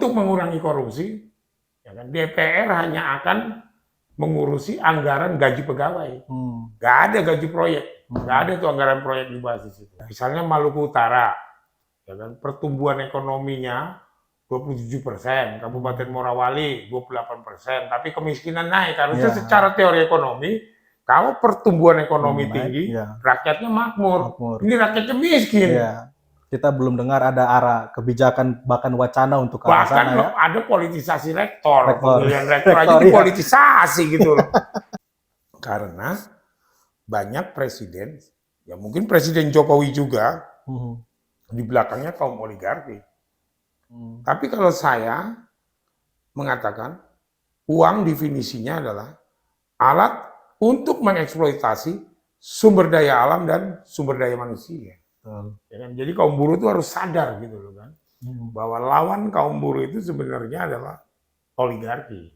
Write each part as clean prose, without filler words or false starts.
untuk mengurangi korupsi, ya kan, DPR hanya akan mengurusi anggaran gaji pegawai. Nggak ada gaji proyek, nggak ada tuh anggaran proyek dibahas di situ. Misalnya Maluku Utara, ya kan, pertumbuhan ekonominya 27%, Kabupaten Morawali 28%, tapi kemiskinan naik. Harusnya secara teori ekonomi, kalau pertumbuhan ekonomi tinggi, rakyatnya makmur. Ini rakyatnya miskin. Kita belum dengar ada arah kebijakan bahkan wacana untuk ke arah sana, ya. Ada politisasi rektor. Pemilihan rektor aja dipolitisasi gitu loh. Karena banyak presiden, ya mungkin Presiden Jokowi juga, di belakangnya kaum oligarki. Tapi kalau saya mengatakan, uang definisinya adalah alat untuk mengeksploitasi sumber daya alam dan sumber daya manusia. Ya kan? Jadi kaum buruh itu harus sadar gitu loh kan, bahwa lawan kaum buruh itu sebenarnya adalah oligarki.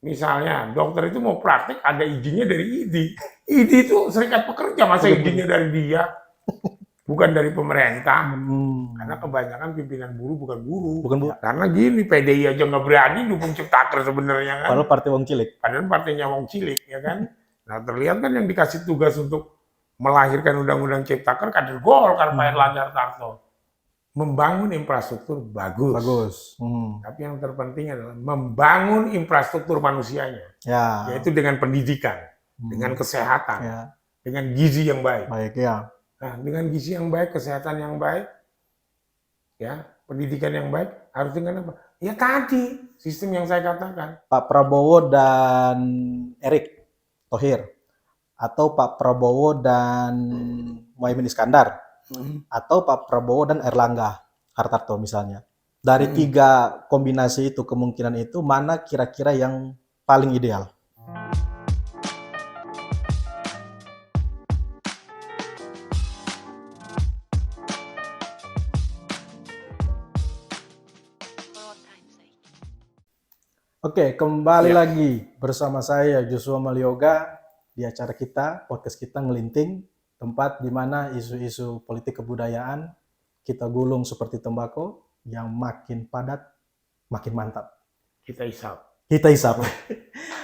Misalnya dokter itu mau praktek ada izinnya dari IDI. IDI itu serikat pekerja, masa izinnya dari dia? Bukan dari pemerintah, karena kebanyakan pimpinan buruh bukan buruh. Karena gini, PDI aja nggak berani dukung Ciptaker sebenarnya kan. Padahal partai wong cilik. Padahal partainya wong cilik, ya kan. Nah terlihat kan yang dikasih tugas untuk melahirkan undang-undang Ciptaker kader Golkar, Pak Erlangga Hartarto. Membangun infrastruktur bagus. Tapi yang terpenting adalah membangun infrastruktur manusianya, yaitu dengan pendidikan, dengan kesehatan, dengan gizi yang baik. Nah, dengan gizi yang baik, kesehatan yang baik, ya, pendidikan yang baik, harus dengan apa? Ya tadi, sistem yang saya katakan. Pak Prabowo dan Erick Thohir, atau Pak Prabowo dan Muhaimin Iskandar, atau Pak Prabowo dan Erlangga Hartarto misalnya. Dari tiga kombinasi itu, kemungkinan itu, mana kira-kira yang paling ideal? Oke, kembali lagi bersama saya Joshua Malioga di acara kita, podcast kita Ngelinting, tempat di mana isu-isu politik kebudayaan kita gulung seperti tembakau yang makin padat, makin mantap. Kita hisap.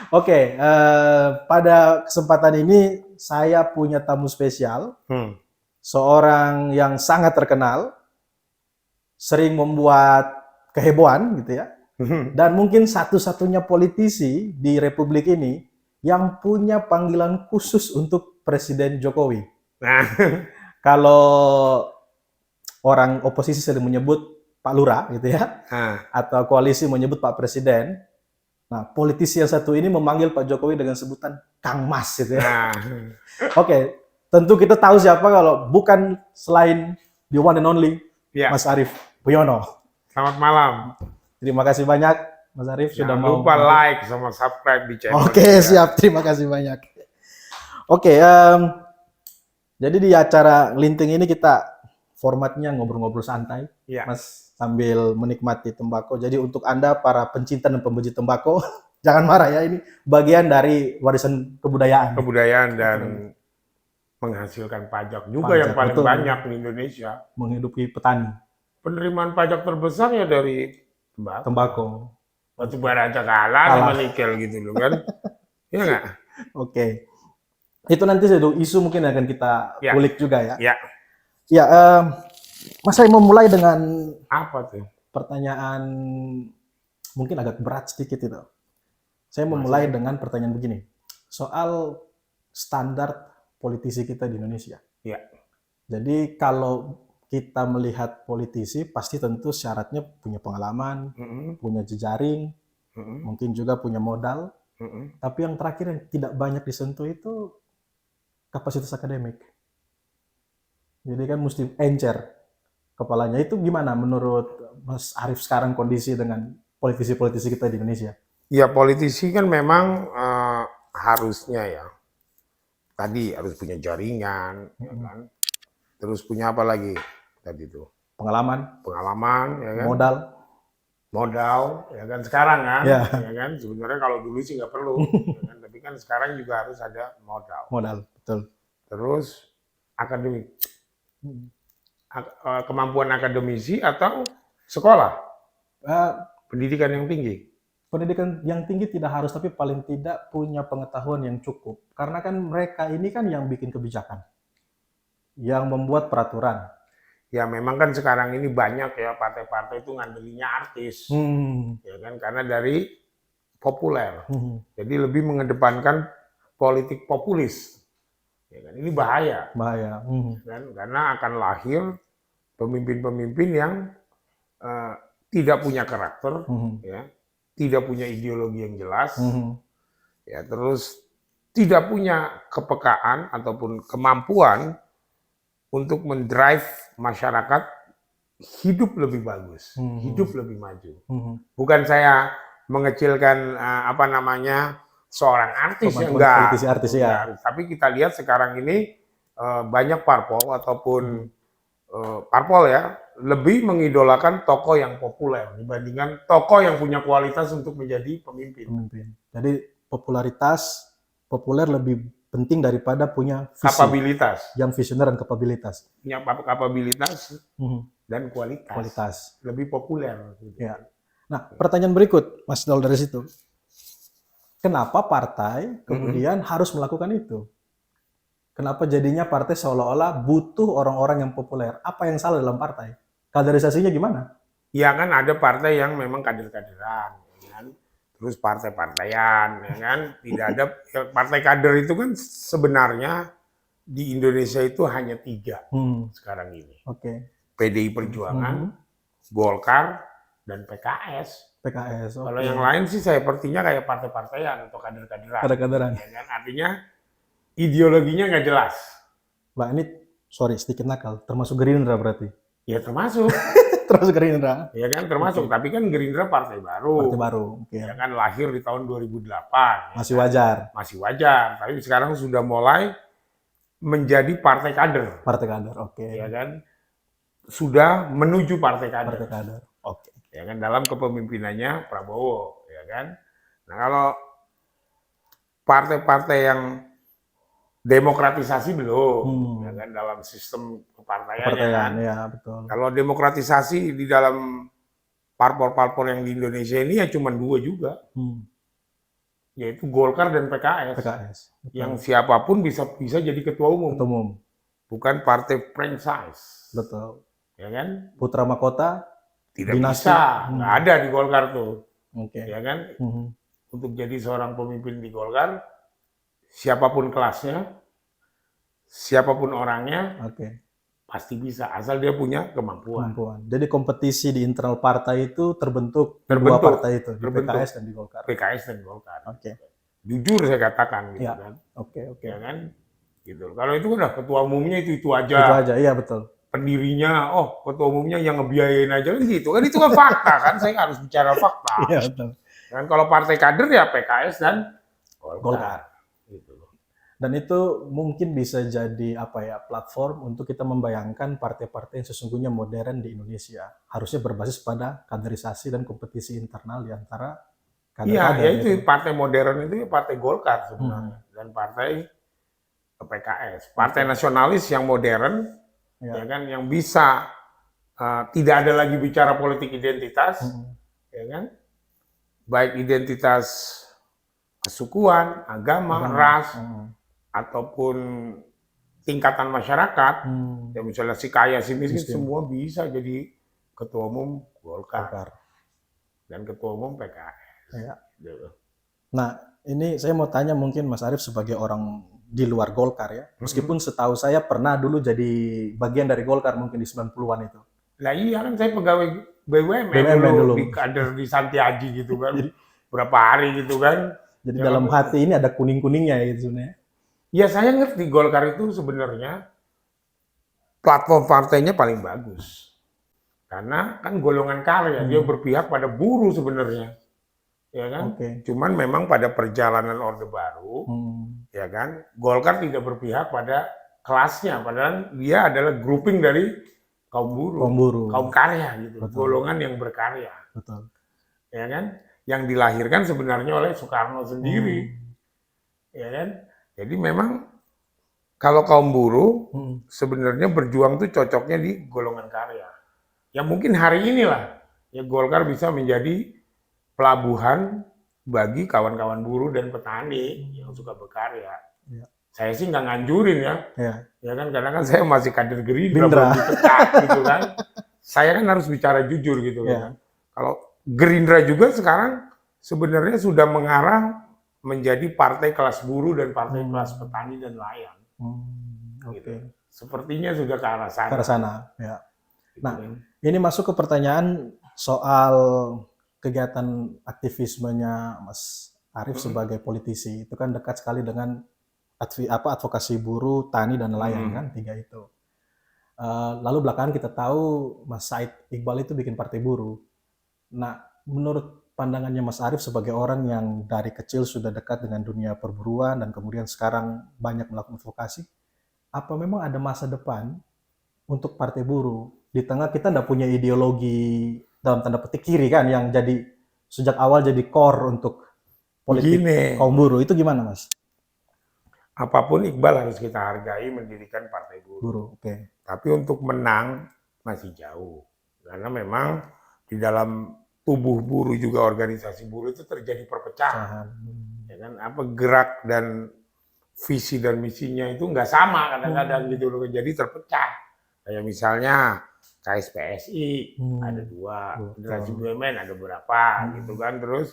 Oke, pada kesempatan ini saya punya tamu spesial, seorang yang sangat terkenal, sering membuat kehebohan gitu ya. Dan mungkin satu-satunya politisi di Republik ini yang punya panggilan khusus untuk Presiden Jokowi. Kalau orang oposisi sering menyebut Pak Lurah gitu ya, atau koalisi menyebut Pak Presiden. Nah, politisi yang satu ini memanggil Pak Jokowi dengan sebutan Kang Mas gitu ya. Oke, tentu kita tahu siapa kalau bukan selain the one and only Mas Arief Puyono. Selamat malam. Terima kasih banyak Mas Arief sudah mau. Jangan lupa like sama subscribe di channel. Oke, siap. Terima kasih banyak. Oke, jadi di acara Ngelinting ini kita formatnya ngobrol-ngobrol santai, Mas, sambil menikmati tembakau. Jadi untuk Anda para pencinta dan pembenci tembakau, jangan marah ya, ini bagian dari warisan kebudayaan. Kebudayaan dan menghasilkan pajak juga yang paling banyak di Indonesia. Menghidupi petani. Penerimaan pajak terbesar ya dari tembakau. Batu bara aja kalah sama nikel gitu loh kan. Iya nggak? Oke. Itu nanti isu mungkin akan kita kulik juga ya. Ya, Mas, saya mau mulai dengan apa tuh? Pertanyaan mungkin agak berat sedikit itu. Saya mau mulai dengan pertanyaan begini. Soal standar politisi kita di Indonesia. Jadi kalau kita melihat politisi, pasti tentu syaratnya punya pengalaman, punya jejaring, mungkin juga punya modal. Tapi yang terakhir yang tidak banyak disentuh itu kapasitas akademik. Jadi kan mesti encer kepalanya. Itu gimana menurut Mas Arief sekarang kondisi dengan politisi-politisi kita di Indonesia? Ya, politisi kan memang harusnya ya, tadi harus punya jaringan, ya kan? Terus punya apa lagi tadi itu? Pengalaman, ya kan? Modal, ya kan? Sekarang kan, ya kan? Sebenarnya kalau dulu sih nggak perlu, ya kan? Tapi kan sekarang juga harus ada modal. Modal, betul. Terus akademik, kemampuan akademisi atau sekolah? pendidikan yang tinggi. Pendidikan yang tinggi tidak harus, tapi paling tidak punya pengetahuan yang cukup. Karena kan mereka ini kan yang bikin kebijakan, yang membuat peraturan. Ya memang kan sekarang ini banyak ya partai-partai itu ngandelinnya artis, ya kan, karena dari populer. Jadi lebih mengedepankan politik populis. Ya kan? Ini bahaya. Bahaya. Kan? Karena akan lahir pemimpin-pemimpin yang tidak punya karakter, ya, tidak punya ideologi yang jelas, ya, terus tidak punya kepekaan ataupun kemampuan untuk mendrive masyarakat hidup lebih bagus, hidup lebih maju. Bukan saya mengecilkan seorang artis, ya, enggak. Politisi-artis ya. Tapi kita lihat sekarang ini banyak parpol ataupun parpol ya lebih mengidolakan tokoh yang populer dibandingkan tokoh yang punya kualitas untuk menjadi pemimpin. Jadi populer lebih penting daripada punya visi, kapabilitas, yang visioner dan kapabilitas. Punya kapabilitas dan kualitas. Lebih populer. Gitu. Ya. Nah, pertanyaan berikut, Mas Dol, dari situ. Kenapa partai kemudian harus melakukan itu? Kenapa jadinya partai seolah-olah butuh orang-orang yang populer? Apa yang salah dalam partai? Kaderisasinya gimana? Ya kan ada partai yang memang kader-kaderan, ya kan? Terus partai-partaian, ya kan? Tidak ada partai kader itu kan sebenarnya di Indonesia itu hanya 3 sekarang ini. PDI Perjuangan, Golkar, dan PKS. Kalau yang lain sih saya sepertinya kayak partai-partaian atau kader-kaderan. Ya kan? Artinya ideologinya nggak jelas. Mbak, ini sorry sedikit nakal, termasuk Gerindra berarti? Ya termasuk. Termasuk Gerindra? Ya kan termasuk, tapi kan Gerindra partai baru. Partai baru, ya kan lahir di tahun 2008. Masih wajar? Masih wajar, tapi sekarang sudah mulai menjadi partai kader. Partai kader, Ya kan? Sudah menuju partai kader. Partai kader, Ya kan, dalam kepemimpinannya Prabowo, ya kan. Nah kalau partai-partai yang demokratisasi belum, ya kan, dalam sistem kepartaiannya kan. Ya, betul. Kalau demokratisasi di dalam parpol-parpol yang di Indonesia ini ya cuma 2 juga, yaitu Golkar dan PKS. Yang siapapun bisa jadi ketua umum. Bukan partai franchise. Betul. Ya kan? Putra mahkota tidak dinasti. Bisa, nggak ada di Golkar tuh. Ya kan? Untuk jadi seorang pemimpin di Golkar, siapapun kelasnya, siapapun orangnya, pasti bisa, asal dia punya kemampuan. Jadi kompetisi di internal partai itu terbentuk 2 partai itu, di PKS dan di Golkar. PKS dan Golkar. Jujur saya katakan, gitu kan. Ya kan? Gitu. Kalau itu udah ketua umumnya itu aja. Itu aja, iya betul. Pendirinya, ketua umumnya yang ngebiayain aja gitu kan, itu kan fakta kan, saya harus bicara fakta. Iya betul. Dan kalau partai kader ya PKS dan Golkar. Gitu. Dan itu mungkin bisa jadi platform untuk kita membayangkan partai-partai yang sesungguhnya modern di Indonesia. Harusnya berbasis pada kaderisasi dan kompetisi internal di antara kader-kader. Iya, itu partai modern itu partai Golkar sebenarnya dan partai PKS. Partai nasionalis yang modern, ya kan, yang bisa tidak ada lagi bicara politik identitas, ya kan, baik identitas kesukuan, agama, ras, ataupun tingkatan masyarakat, ya misalnya si kaya, si miskin, semua bisa jadi ketua umum Golkar dan ketua umum PKS. Nah, ini saya mau tanya mungkin Mas Arief sebagai orang di luar Golkar ya, meskipun setahu saya pernah dulu jadi bagian dari Golkar mungkin di 90-an itu. Lah iya kan saya pegawai BUMN dulu. Di kader di Santiaji gitu kan, berapa hari gitu kan. Jadi dalam hati ini ada kuning-kuningnya ya gitu sebenarnya. Ya saya ngerti Golkar itu sebenarnya platform partainya paling bagus. Karena kan golongan karya, dia berpihak pada buruh sebenarnya. Ya kan? Cuman memang pada perjalanan Orde Baru, ya kan, Golkar tidak berpihak pada kelasnya, padahal dia adalah grouping dari kaum buruh, kaum karya gitu, golongan yang berkarya. Ya kan? Yang dilahirkan sebenarnya oleh Soekarno sendiri. Ya kan? Jadi memang kalau kaum buruh sebenarnya berjuang tuh cocoknya di golongan karya. Ya mungkin hari inilah ya Golkar bisa menjadi pelabuhan bagi kawan-kawan buruh dan petani yang suka berkarya. Ya. Saya sih nggak nganjurin ya, Ya. ya kan karena kan saya masih kader Gerindra Gerindra. belum dipecat gitu kan. Saya kan harus bicara jujur gitu loh. Ya. Kan. Kalau Gerindra juga sekarang sebenarnya sudah mengarah menjadi partai kelas buruh dan partai kelas petani dan nelayan. Oke. Gitu. Sepertinya sudah ke arah sana. Ke arah sana, ya. Gitu Nah, kan. ini masuk ke pertanyaan soal kegiatan aktivismenya Mas Arief sebagai politisi. Itu kan dekat sekali dengan advokasi buruh, tani dan nelayan kan, tiga itu. Lalu belakangan kita tahu Mas Said Iqbal itu bikin partai buruh. Nah, menurut pandangannya Mas Arief sebagai orang yang dari kecil sudah dekat dengan dunia perburuan dan kemudian sekarang banyak melakukan advokasi, apa memang ada masa depan untuk partai buruh di tengah kita tidak punya ideologi dalam tanda petik kiri kan yang jadi sejak awal jadi core untuk politik Begini. kaum buruh, itu gimana Mas? Apapun Iqbal harus kita hargai mendirikan partai buruh. Buruh, oke. Tapi untuk menang masih jauh. Karena memang di dalam tubuh buruh juga organisasi buruh itu terjadi perpecahan. Ya kan, apa gerak dan visi dan misinya itu nggak sama kadang-kadang gitu loh. Jadi terpecah. Kayak misalnya KSPSI ada 2, Federasi BUMN ada berapa gitu kan. Terus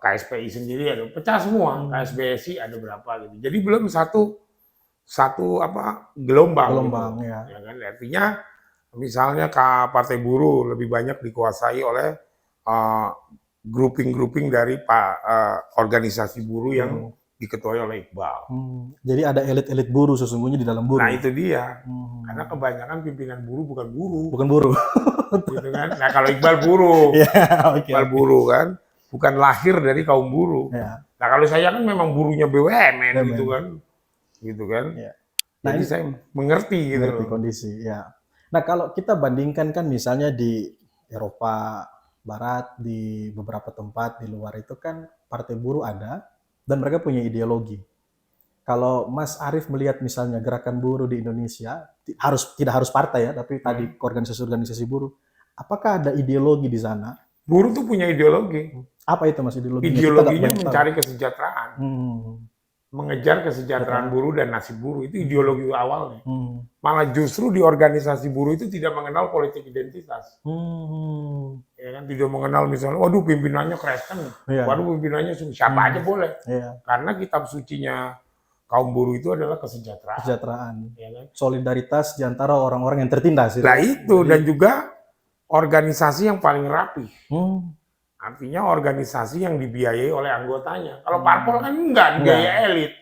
KSPI sendiri ada pecah semua, KSBSI ada berapa gitu. Jadi belum satu gelombang gitu. Ya. Ya kan? Artinya misalnya Partai Buruh lebih banyak dikuasai oleh grouping-grouping dari organisasi buruh yang diketuai oleh Iqbal. Jadi ada elit-elit buruh sesungguhnya di dalam buruh. Nah itu dia, karena kebanyakan pimpinan buruh bukan buruh. Bukan buruh. Gitu kan? Nah kalau Iqbal buruh, Iqbal buruh kan, bukan lahir dari kaum buruh. Ya. Nah kalau saya kan memang buruhnya BUMN gitu kan. Ya. Nah, jadi saya mengerti gitu. Mengerti kondisi, ya. Nah kalau kita bandingkan kan misalnya di Eropa Barat, di beberapa tempat di luar itu kan partai buruh ada dan mereka punya ideologi. Kalau Mas Arief melihat misalnya gerakan buruh di Indonesia, tidak harus partai ya, tapi tadi organisasi-organisasi buruh, apakah ada ideologi di sana? Buruh tuh punya ideologi. Apa itu Mas ideologinya? Ideologinya mencari kesejahteraan. Mengejar kesejahteraan buruh dan nasib buruh. Itu ideologi awalnya. Malah justru di organisasi buruh itu tidak mengenal politik identitas. Ya kan, tidak mengenal misalnya, waduh pimpinannya Kristen, waduh pimpinannya siapa aja boleh. Karena kitab sucinya kaum buruh itu adalah kesejahteraan. Kesejahteraan. Ya kan? Solidaritas di antara orang-orang yang tertindas. Nah itu, dan juga organisasi yang paling rapi. Artinya organisasi yang dibiayai oleh anggotanya. Kalau parpol kan enggak dibiayai elit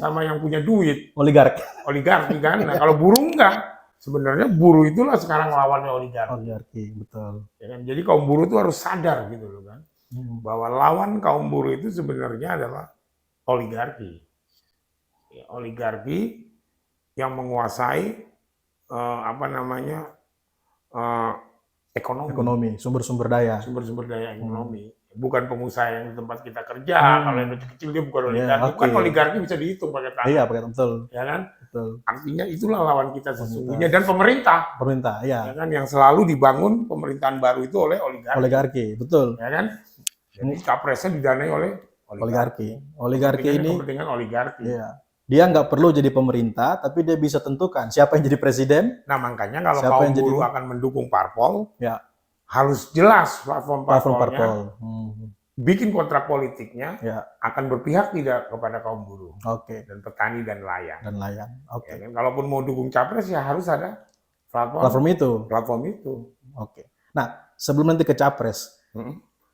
sama yang punya duit. Oligarki kan. Nah kalau buruh enggak. Sebenarnya buruh itulah sekarang lawannya oligarki. Oligarki, betul. Ya kan? Jadi kaum buruh itu harus sadar gitu loh kan. Bahwa lawan kaum buruh itu sebenarnya adalah oligarki. Ya, oligarki yang menguasai ekonomi, sumber-sumber daya ekonomi. Bukan pengusaha yang di tempat kita kerja. Kalau yang kecil dia bukan oligarki. Kan oligarki bisa dihitung pakai tangan. Iya, pakai betul. Ya kan? Betul. Artinya itulah lawan kita sesungguhnya, dan pemerintah. Pemerintah, ya. Ya kan, yang selalu dibangun pemerintahan baru itu oleh oligarki. Oligarki, betul. Ya kan? Jadi capresnya didanai oleh oligarki. Oligarki ini kepentingan oligarki. Iya. Dia nggak perlu jadi pemerintah, tapi dia bisa tentukan siapa yang jadi presiden. Nah makanya kalau kaum buruh akan mendukung parpol, ya harus jelas platform parpolnya, bikin kontrak politiknya, akan berpihak tidak kepada kaum buruh, dan petani dan nelayan. Ya kan? Kalaupun mau dukung capres ya harus ada platform itu. Nah sebelum nanti ke capres,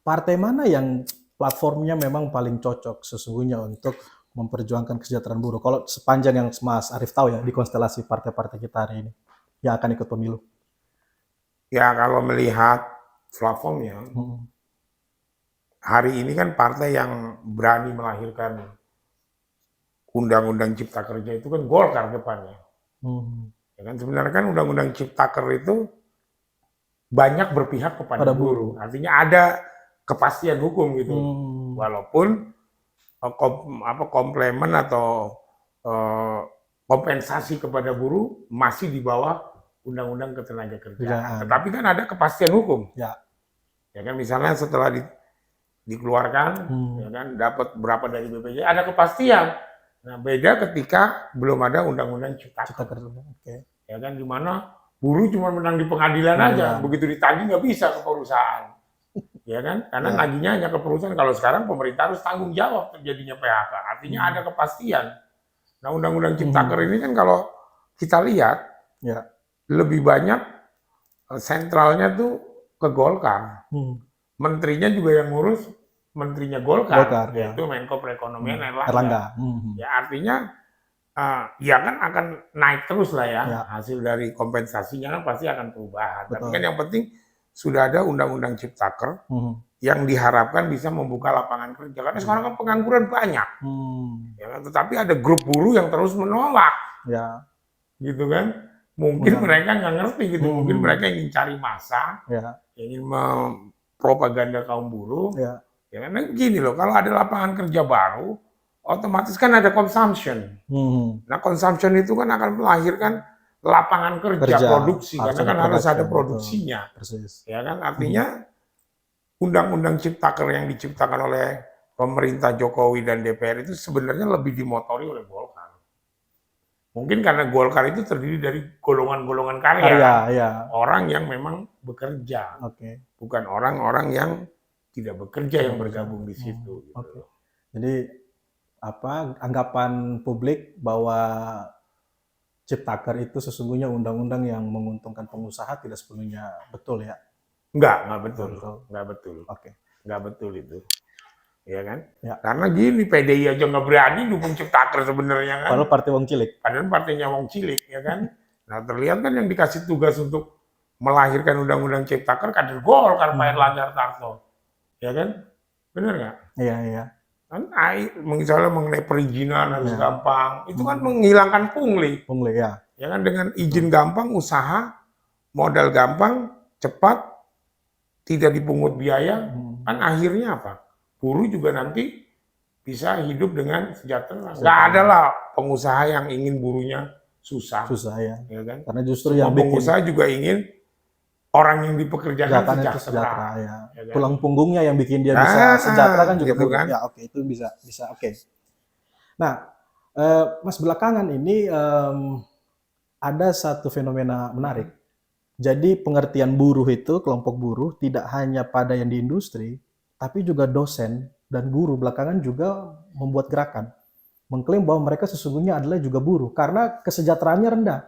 partai mana yang platformnya memang paling cocok sesungguhnya untuk memperjuangkan kesejahteraan buruh? Kalau sepanjang yang Mas Arief tahu ya di konstelasi partai-partai kita hari ini yang akan ikut pemilu. Ya kalau melihat platformnya, hari ini kan partai yang berani melahirkan Undang-Undang Cipta Kerja itu kan Golkar depannya. Ya kan sebenarnya kan Undang-Undang Cipta Kerja itu banyak berpihak kepada buruh. Artinya ada kepastian hukum gitu. Walaupun komplemen atau kompensasi kepada buruh masih di bawah Undang-Undang Ketenagakerjaan. Tetapi kan ada kepastian hukum. Ya kan misalnya setelah dikeluarkan, ya kan, dapat berapa dari BPJS, ada kepastian. Nah, beda ketika belum ada undang-undang cipta kerja, ya kan, di mana buruh cuma menang di pengadilan aja, begitu ditagih nggak bisa ke perusahaan, ya kan, karena nagihnya hanya ke perusahaan. Kalau sekarang pemerintah harus tanggung jawab terjadinya PHK, artinya ada kepastian. Nah, undang-undang cipta kerja ini kan kalau kita lihat, lebih banyak sentralnya tuh ke Golkar. Menterinya juga yang ngurus menterinya Golkar, yaitu Menko Perekonomian Erlangga. Ya, artinya ya kan akan naik terus lah ya, hasil dari kompensasinya kan pasti akan perubahan. Tapi kan yang penting sudah ada undang-undang ciptaker yang diharapkan bisa membuka lapangan kerja. Karena sekarang kan pengangguran banyak. Ya kan? Tetapi ada grup buruh yang terus menolak. Gitu kan. Mungkin mereka nggak ngerti gitu. Mungkin mereka ingin cari massa, ingin mempropaganda kaum buruh. Ya kan gini loh, kalau ada lapangan kerja baru, otomatis kan ada consumption. Nah, consumption itu kan akan melahirkan lapangan kerja produksi, karena kan harus ada produksinya. Ya kan, artinya undang-undang ciptaker yang diciptakan oleh pemerintah Jokowi dan DPR itu sebenarnya lebih dimotori oleh Golkar. Mungkin karena Golkar itu terdiri dari golongan-golongan karya, orang yang memang bekerja, bukan orang-orang yang tidak bekerja yang bergabung di situ. Gitu. Jadi anggapan publik bahwa Ciptaker itu sesungguhnya undang-undang yang menguntungkan pengusaha tidak sepenuhnya betul ya? Enggak betul. Enggak betul itu. Ya kan? Karena gini, PDI aja nggak berani dukung Ciptaker sebenarnya kan. Padahal partai wong cilik. Padahal partainya wong cilik, ya kan. Nah, terlihat kan yang dikasih tugas untuk melahirkan undang-undang Ciptaker kader Golkar, Pak Erlangga Hartarto. Ya kan? Benar nggak? Iya. Kan misalnya mengenai perizinan harus gampang. Itu kan menghilangkan pungli. Ya kan, dengan izin gampang, usaha, modal gampang, cepat, tidak dipungut biaya, kan akhirnya apa? Buruh juga nanti bisa hidup dengan sejahtera. Nggak ada lah pengusaha yang ingin buruhnya susah. Ya kan? Karena justru yang pengusaha juga ingin orang yang dipekerjakan sejahtera. Ya kan? Tulang punggungnya yang bikin dia bisa sejahtera kan juga gitu kan? Ya itu bisa Nah, Mas, belakangan ini ada satu fenomena menarik. Jadi pengertian buruh itu, kelompok buruh tidak hanya pada yang di industri, tapi juga dosen dan guru belakangan juga membuat gerakan. Mengklaim bahwa mereka sesungguhnya adalah juga buruh, karena kesejahteraannya rendah.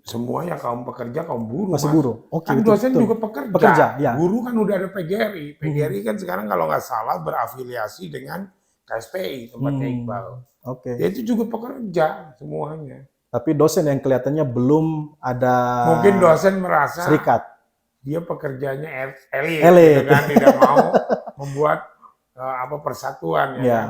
Semuanya kaum pekerja, kaum buruh. Masih buruh. Kan dosen juga pekerja. Guru kan udah ada PGRI. PGRI kan sekarang kalau nggak salah berafiliasi dengan KSPI, tempatnya Iqbal. Ya, itu juga pekerja semuanya. Tapi dosen yang kelihatannya belum ada. Mungkin dosen merasa serikat. Dia pekerjanya elit. Kan tidak mau membuat persatuan ya. Kan?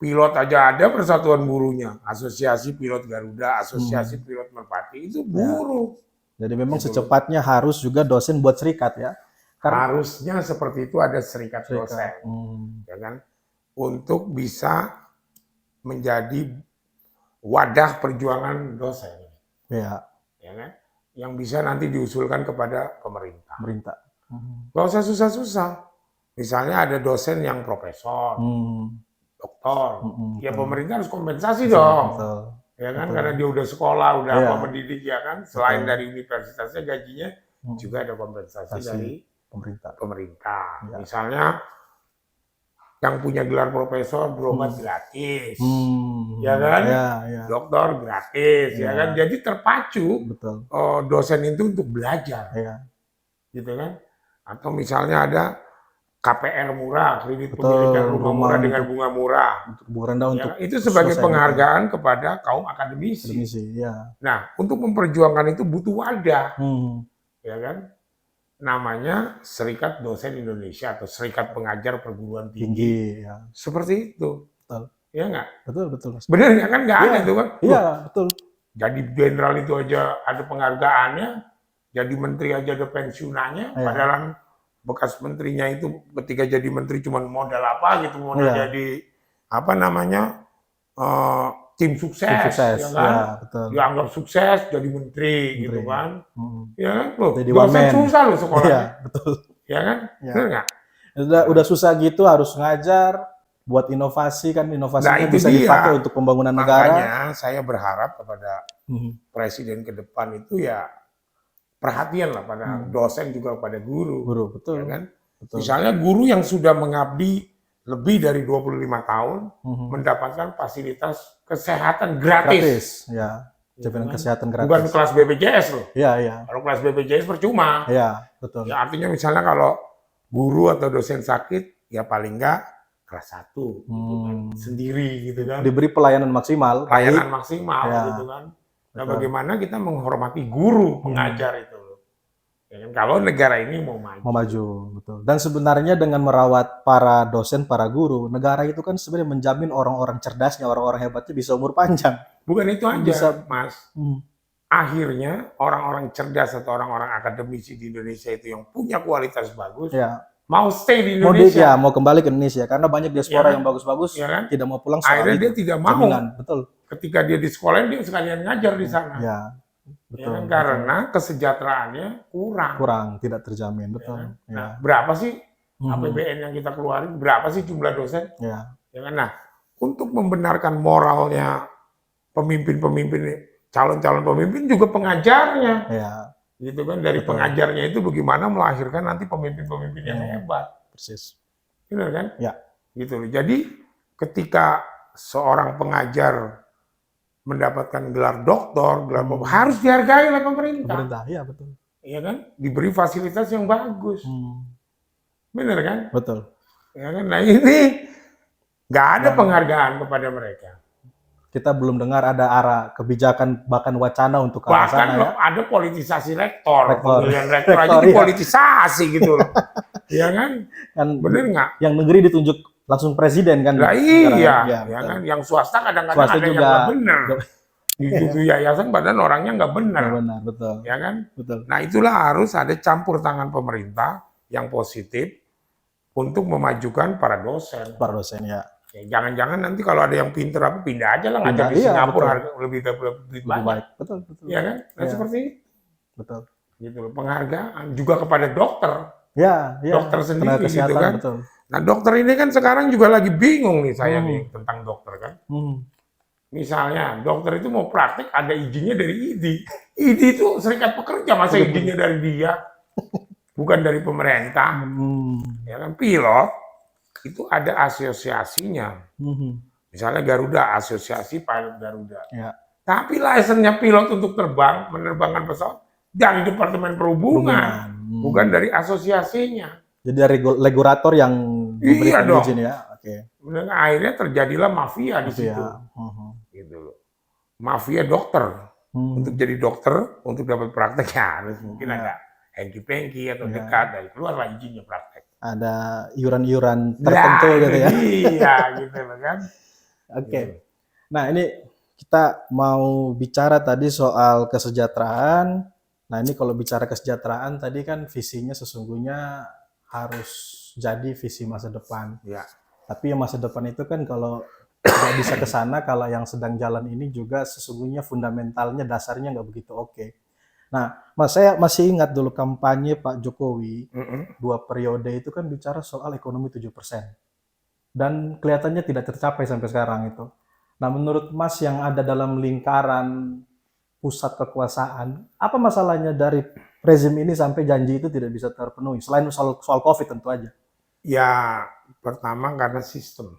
Pilot aja ada persatuan buruhnya, Asosiasi Pilot Garuda, Asosiasi Pilot Merpati, itu buruh. Jadi memang secepatnya harus juga dosen buat serikat ya. Harusnya seperti itu, ada serikat dosen, ya kan, untuk bisa menjadi wadah perjuangan dosen, ya kan, yang bisa nanti diusulkan kepada pemerintah. Gak usah susah-susah. Misalnya ada dosen yang profesor, doktor, ya pemerintah harus kompensasi dong, ya kan, karena dia udah sekolah, udah mendidik, ya kan, selain dari universitasnya gajinya juga ada kompensasi dari pemerintah. Misalnya yang punya gelar profesor berobat gratis, ya kan, dokter gratis, ya kan, jadi terpacu dosen itu untuk belajar, gitu kan, atau misalnya ada KPR murah, kredit pemilikan rumah murah dengan bunga murah. Itu sebagai penghargaan kepada kaum akademisi. Nah, untuk memperjuangkan itu butuh wadah, ya kan? Namanya Serikat Dosen Indonesia atau Serikat Pengajar Perguruan Tinggi. Seperti itu. Ya nggak? Betul. Benar nggak, kan nggak ada itu kan? Iya, betul. Jadi jenderal itu aja ada penghargaannya, jadi menteri aja ada pensiunannya, padahal bekas menterinya itu ketika jadi menteri cuma modal jadi tim sukses, ya kan, dianggap sukses jadi menteri. Gitu kan, ya kan, loh, dosen susah loh sekolahnya, ya kan, benar nggak? Udah susah gitu harus ngajar, buat inovasi kan, inovasinya itu bisa dia. dipakai untuk pembangunan negara. Makanya saya berharap kepada presiden ke depan itu ya perhatian lah pada dosen juga pada guru. Guru, betul. Ya kan? Betul. Misalnya guru yang sudah mengabdi lebih dari 25 tahun mendapatkan fasilitas kesehatan gratis. Ya. Jaminan kan? kesehatan gratis. Bukan kelas BPJS loh. Iya, iya. Kalau kelas BPJS percuma. Iya, betul. Ya artinya misalnya kalau guru atau dosen sakit, ya paling enggak kelas 1 gitu kan, sendiri gitu kan. Diberi pelayanan maksimal. Pelayanan maksimal Ya. gitu kan. Nah, bagaimana kita menghormati guru pengajar itu? Ya kan? Kalau negara ini mau maju. Mau maju, betul. Dan sebenarnya dengan merawat para dosen, para guru, negara itu kan sebenarnya menjamin orang-orang cerdasnya, orang-orang hebatnya bisa umur panjang. Bukan itu aja, Bisa- Mas. Akhirnya orang-orang cerdas atau orang-orang akademisi di Indonesia itu yang punya kualitas bagus, Ya. mau stay di Mau Indonesia. mau kembali ke Indonesia karena banyak diaspora Ya. yang bagus-bagus Ya kan? tidak mau pulang soal Akhirnya itu. dia tidak mau. Jaminan, betul. Ketika dia di sekolah, dia sekalian ngajar di sana. Ya, Ya betul. kan? Karena kesejahteraannya kurang. Kurang, tidak terjamin, betul. Ya kan? Ya. Nah, berapa sih APBN yang kita keluarin? Berapa sih jumlah dosen? Ya. Ya kan? Nah, untuk membenarkan moralnya pemimpin-pemimpin, calon-calon pemimpin juga pengajarnya. Ya, Gitu kan, dari Betul. pengajarnya itu bagaimana melahirkan nanti pemimpin-pemimpin yang hebat. persis. Benar kan? Ya. Gitu loh. Jadi ketika seorang pengajar mendapatkan gelar doktor, gelar harus dihargai oleh pemerintah. Pemerintah, ya betul. Iya kan? Diberi fasilitas yang bagus. Benar kan? Betul. Ya kan? Nah ini nggak ada penghargaan kepada mereka. Kita belum dengar ada arah kebijakan bahkan wacana untuk ke arah Bahkan sana ya. ada politisasi rektor, Rektor. pemilihan rektor aja Rektor, iya. dipolitisasi gitu loh. Iya kan? Kan Bener nggak? yang negeri ditunjuk langsung presiden kan. Lah sekarang. iya, Ya, ya betul. kan? Yang swasta kadang-kadang Swasta ada yang juga. nggak benar. Di yayasan badan orangnya nggak benar. Ya, benar, betul. Ya kan? Betul. Nah itulah harus ada campur tangan pemerintah yang positif untuk memajukan para dosen. Para dosen ya. Ya, jangan-jangan nanti kalau ada yang pinter apa pindah aja lah ngajar Pindah, di iya, Singapura betul. harga lebih Lebih banyak. baik. Betul, betul. Ya kan? Nah Ya. seperti itu. Betul. Gitu loh. Penghargaan juga kepada dokter. Ya, ya. Dokter sendiri Tenaga kesehatan, gitu kan. betul. Nah dokter ini kan sekarang juga lagi bingung nih saya nih tentang dokter kan. Misalnya dokter itu mau praktek ada izinnya dari ID. ID itu serikat pekerja, masa izinnya dari dia? Bukan dari pemerintah. Ya kan, pilot itu ada asosiasinya. Misalnya Garuda, asosiasi pilot Garuda. Ya. Tapi lisensinya pilot untuk terbang, menerbangkan pesawat dari Departemen Perhubungan, bukan dari asosiasinya. Jadi dari regulator yang memberikan dong. izin ya. Oke. Kemudian akhirnya terjadilah mafia di Gitu situ. ya. Gitu loh. Mafia dokter. Untuk jadi dokter, untuk dapat praktek ya harus mungkin ada hanky-panky atau dekat dari keluarlah izinnya praktek. Ada iuran-iuran tertentu gitu ya. Iya, gitu loh kan. Oke. Nah, ini kita mau bicara tadi soal kesejahteraan. Nah, ini kalau bicara kesejahteraan tadi kan visinya sesungguhnya harus jadi visi masa depan. Ya. Tapi yang masa depan itu kan kalau nggak bisa ke sana, kalau yang sedang jalan ini juga sesungguhnya fundamentalnya dasarnya nggak begitu oke. Nah, Mas, saya masih ingat dulu kampanye Pak Jokowi 2 periode itu kan bicara soal ekonomi 7%. Dan kelihatannya tidak tercapai sampai sekarang itu. Nah, menurut Mas yang ada dalam lingkaran pusat kekuasaan, apa masalahnya dari rezim ini sampai janji itu tidak bisa terpenuhi? Selain soal COVID tentu aja. Ya, pertama karena sistem.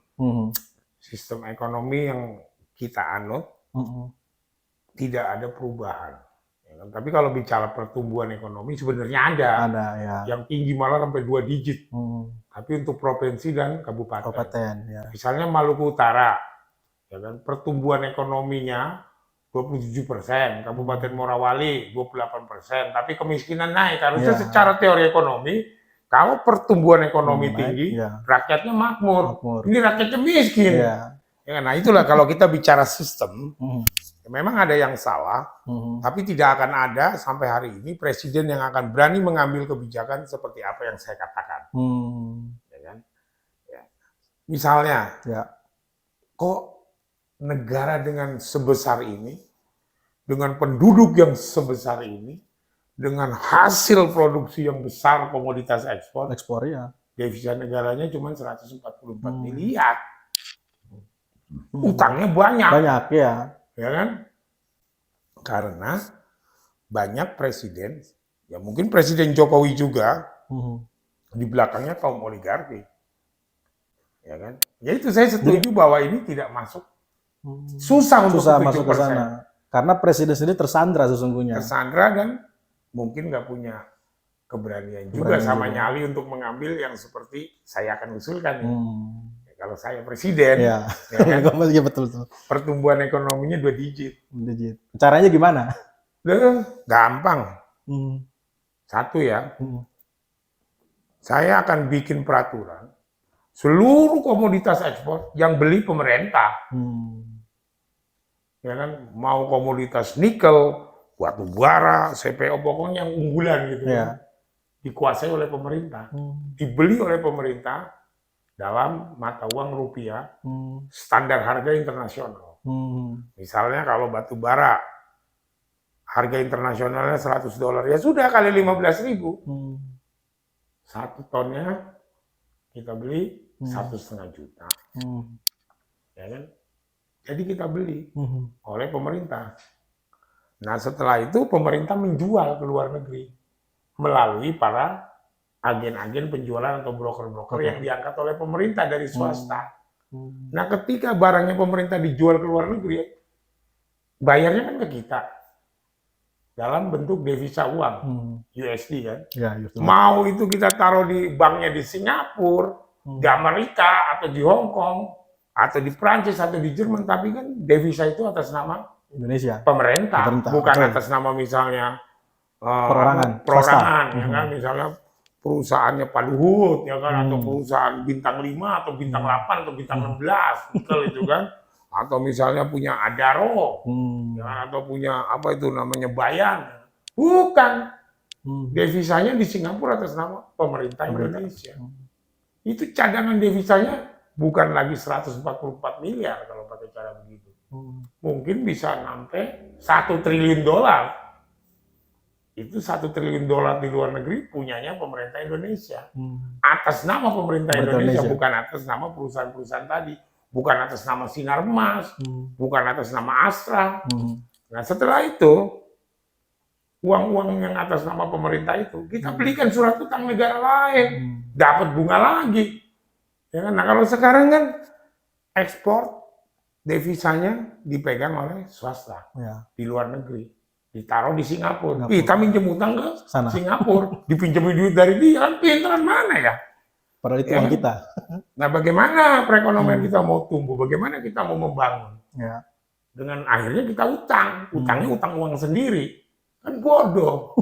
Sistem ekonomi yang kita anut tidak ada perubahan. Ya kan? Tapi kalau bicara pertumbuhan ekonomi sebenarnya ada. Ada ya. Yang tinggi malah sampai 2 digit. Tapi untuk provinsi dan kabupaten. Kabupaten ya. Misalnya Maluku Utara, ya kan, pertumbuhan ekonominya 27%, Kabupaten Morawali 28%, tapi kemiskinan naik. Harusnya secara teori ekonomi, kalau pertumbuhan ekonomi tinggi, rakyatnya makmur. Ini rakyatnya miskin. Ya, nah itulah kalau kita bicara sistem, memang ada yang salah, tapi tidak akan ada sampai hari ini presiden yang akan berani mengambil kebijakan seperti apa yang saya katakan. Ya kan? Ya. Misalnya, kok negara dengan sebesar ini, dengan penduduk yang sebesar ini, dengan hasil produksi yang besar komoditas ekspor ya. devisa negaranya cuma 144 miliar. Utangnya banyak. Banyak, ya. Ya kan? Karena banyak presiden, ya mungkin Presiden Jokowi juga, di belakangnya kaum oligarki. Ya kan? Ya itu saya setuju bahwa ini tidak masuk. Susah untuk masuk ke sana. Karena presiden sendiri tersandra sesungguhnya. Tersandra dan mungkin nggak punya keberanian juga sama nyali untuk mengambil yang seperti saya akan usulkan. Ya, kalau saya presiden, ya kan? Betul. Pertumbuhan ekonominya 2 digit. Caranya gimana? Gampang. Satu ya, saya akan bikin peraturan seluruh komoditas ekspor yang beli pemerintah. Ya kan, mau komoditas nikel, batu bara, CPO, pokoknya yang unggulan gitu ya. Dikuasai oleh pemerintah, dibeli oleh pemerintah dalam mata uang rupiah, standar harga internasional. Misalnya kalau batu bara, harga internasionalnya $100, ya sudah kali 15.000. 1 tonnya kita beli 1,5 juta. Ya kan? Jadi kita beli oleh pemerintah. Nah setelah itu pemerintah menjual ke luar negeri melalui para agen-agen penjualan atau broker-broker yang diangkat oleh pemerintah dari swasta. Nah ketika barangnya pemerintah dijual ke luar negeri, bayarnya kan ke kita dalam bentuk devisa uang, USD kan. Mau itu kita taruh di banknya di Singapura, di Amerika, atau di Hong Kong, atau di Prancis, atau di Jerman, tapi kan devisa itu atas nama Indonesia, pemerintah. Bukan atas nama misalnya perorangan, ya kan, misalnya perusahaannya Pak Luhut, ya kan, atau perusahaan bintang 5 atau bintang 8 atau bintang 16, betul itu kan, atau misalnya punya Adaro, ya kan, atau punya apa itu namanya Bayan, bukan, devisanya di Singapura atas nama pemerintah Indonesia. Itu cadangan devisanya bukan lagi 144 miliar kalau pakai cara begitu. Mungkin bisa sampai $1 triliun. Itu $1 triliun di luar negeri punyanya pemerintah Indonesia. Atas nama pemerintah Indonesia, bukan atas nama perusahaan-perusahaan tadi. Bukan atas nama Sinarmas, bukan atas nama Astra. Nah setelah itu, uang-uang yang atas nama pemerintah itu, kita belikan surat utang negara lain. Dapat bunga lagi. Ya kan? Nah kalau sekarang kan ekspor devisanya dipegang oleh swasta di luar negeri, ditaruh di Singapura. Kita minjem utang ke Singapura, dipinjemin duit dari dia, kan pinteran mana ya? Padahal itu uang kita. Nah bagaimana perekonomian kita mau tumbuh, bagaimana kita mau membangun? Dengan akhirnya kita utang, utangnya utang uang sendiri, kan bodoh.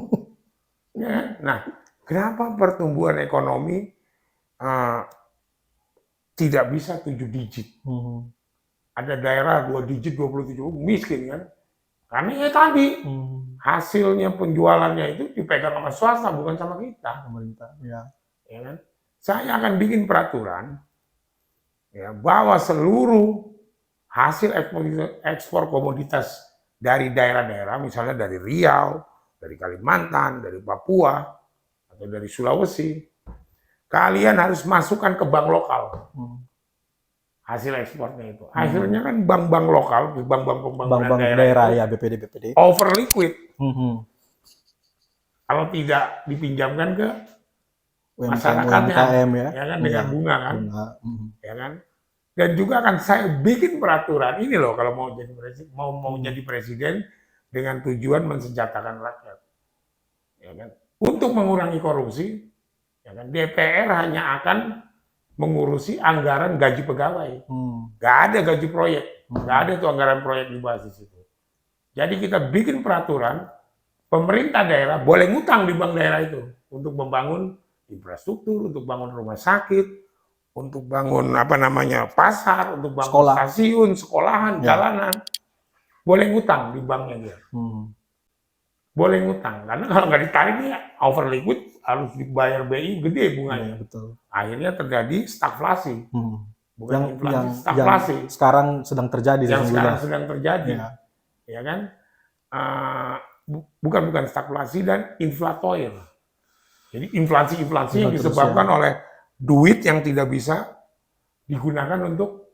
Ya. Nah kenapa pertumbuhan ekonomi tidak bisa 7 digit. Ada daerah 2 digit, 27, miskin kan. Karena ya tadi, hasilnya penjualannya itu dipegang sama swasta, bukan sama kita. Pemerintah, ya kan? Saya akan bikin peraturan ya, bahwa seluruh hasil ekspor komoditas dari daerah-daerah, misalnya dari Riau, dari Kalimantan, dari Papua, atau dari Sulawesi, kalian harus masukkan ke bank lokal. Hasil ekspornya itu. Akhirnya kan bank-bank lokal, bank-bank pembangunan daerah ya, BPD. Over liquid. Kalau tidak dipinjamkan ke masyarakatnya, ya kan, dengan bunga kan. Ya kan. Dan juga akan saya bikin peraturan ini loh kalau mau jadi presiden dengan tujuan mensejahterakan rakyat. Ya kan. Untuk mengurangi korupsi, ya kan, DPR hanya akan mengurusi anggaran gaji pegawai. Nggak ada gaji proyek. Nggak ada tuh anggaran proyek dibahas di situ. Jadi kita bikin peraturan, pemerintah daerah boleh ngutang di bank daerah itu untuk membangun infrastruktur, untuk bangun rumah sakit, untuk bangun pasar, untuk bangun stasiun, sekolahan, jalanan. Boleh ngutang di banknya dia. Boleh ngutang, karena kalau nggak ditarik ya over liquid, harus dibayar BI gede bunganya. Betul. Akhirnya terjadi stagflasi. Bukan inflasi, stagflasi. Yang sekarang sedang terjadi. Yang sekarang sedang terjadi. Ya kan? Bukan stagflasi dan inflatoir. Jadi inflasi yang disebabkan oleh duit yang tidak bisa digunakan untuk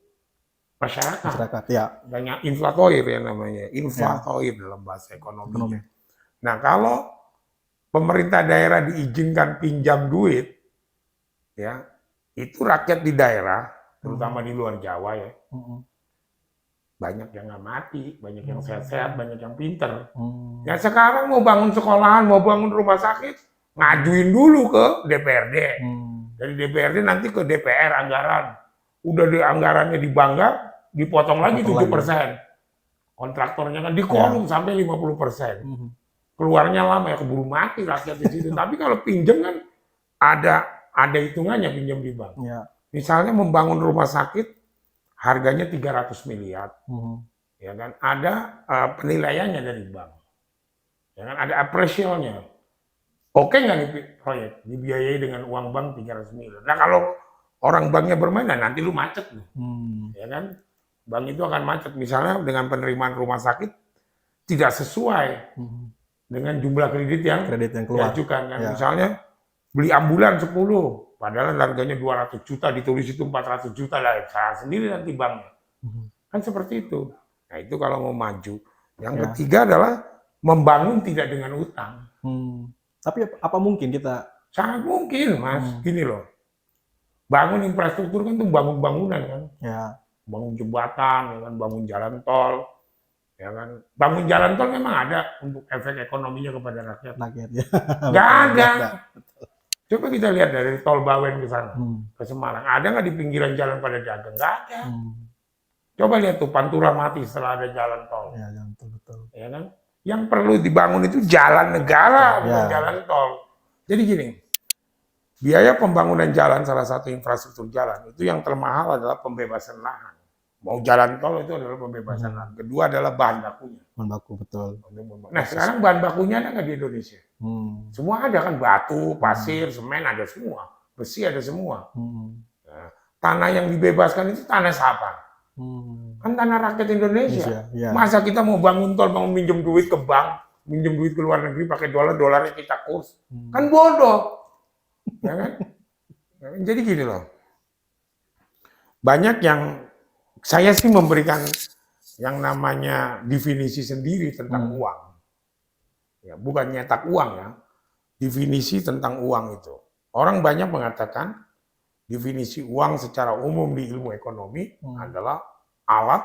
masyarakat. Ya. Banyak inflatoir ya namanya, inflatoir dalam bahasa ekonomi. Nah, kalau pemerintah daerah diizinkan pinjam duit, ya itu rakyat di daerah, terutama di luar Jawa ya, banyak yang nggak mati, banyak yang sehat-sehat, banyak yang pinter. Ya sekarang mau bangun sekolahan, mau bangun rumah sakit, ngajuin dulu ke DPRD. Dari DPRD nanti ke DPR anggaran. Udah di anggarannya dibanggar, dipotong lagi 7%. Kontraktornya kan dikolong sampai 50%. Keluarnya lama ya, keburu mati rakyat di situ. Tapi kalau pinjam kan ada hitungannya pinjam di bank. Misalnya membangun rumah sakit harganya 300 miliar. Ya kan ada penilaiannya dari bank. Ya kan ada appraisal-nya. Oke nggak nih proyek dibiayai dengan uang bank 300 miliar. Nah kalau orang banknya bermain, nanti lu macet nih. Ya kan? Bank itu akan macet misalnya dengan penerimaan rumah sakit tidak sesuai dengan jumlah kredit yang keluar. Diajukan. Kan? Misalnya beli ambulan 10, padahal harganya 200 juta, ditulis itu 400 juta lah, salah sendiri nanti banknya. Kan seperti itu. Nah itu kalau mau maju. Yang ketiga adalah membangun tidak dengan utang. Tapi apa mungkin kita? Sangat mungkin, Mas. Gini loh. Bangun infrastruktur kan tuh bangun bangunan kan. Bangun jembatan, ya kan, bangun jalan tol. Ya kan. Bangun jalan tol memang ada untuk efek ekonominya kepada rakyat. Nggak ada. Coba kita lihat dari tol Bawen ke sana, ke Semarang. Ada nggak di pinggiran jalan pada dagang? Nggak ada. Coba lihat tuh Pantura mati setelah ada jalan tol. Betul. Ya kan? Yang perlu dibangun itu jalan negara, bukan jalan tol. Jadi gini, biaya pembangunan jalan, salah satu infrastruktur jalan, itu yang termahal adalah pembebasan lahan. Mau jalan tol itu adalah pembebasan lahan. Kedua adalah bahan bakunya. Bahan baku, betul. Nah sekarang bahan bakunya ada nggak di Indonesia? Semua ada kan, batu, pasir, semen ada semua. Besi ada semua. Nah, tanah yang dibebaskan itu tanah siapa? Kan tanah rakyat Indonesia. Masa kita mau bangun tol, mau minjem duit ke bank, minjem duit ke luar negeri pakai dolar, dolarnya kita kurs. Kan bodoh. Ya kan? Jadi gini loh. Banyak yang saya sih memberikan yang namanya definisi sendiri tentang uang. Ya, bukan nyetak uang ya. Definisi tentang uang itu. Orang banyak mengatakan definisi uang secara umum di ilmu ekonomi adalah alat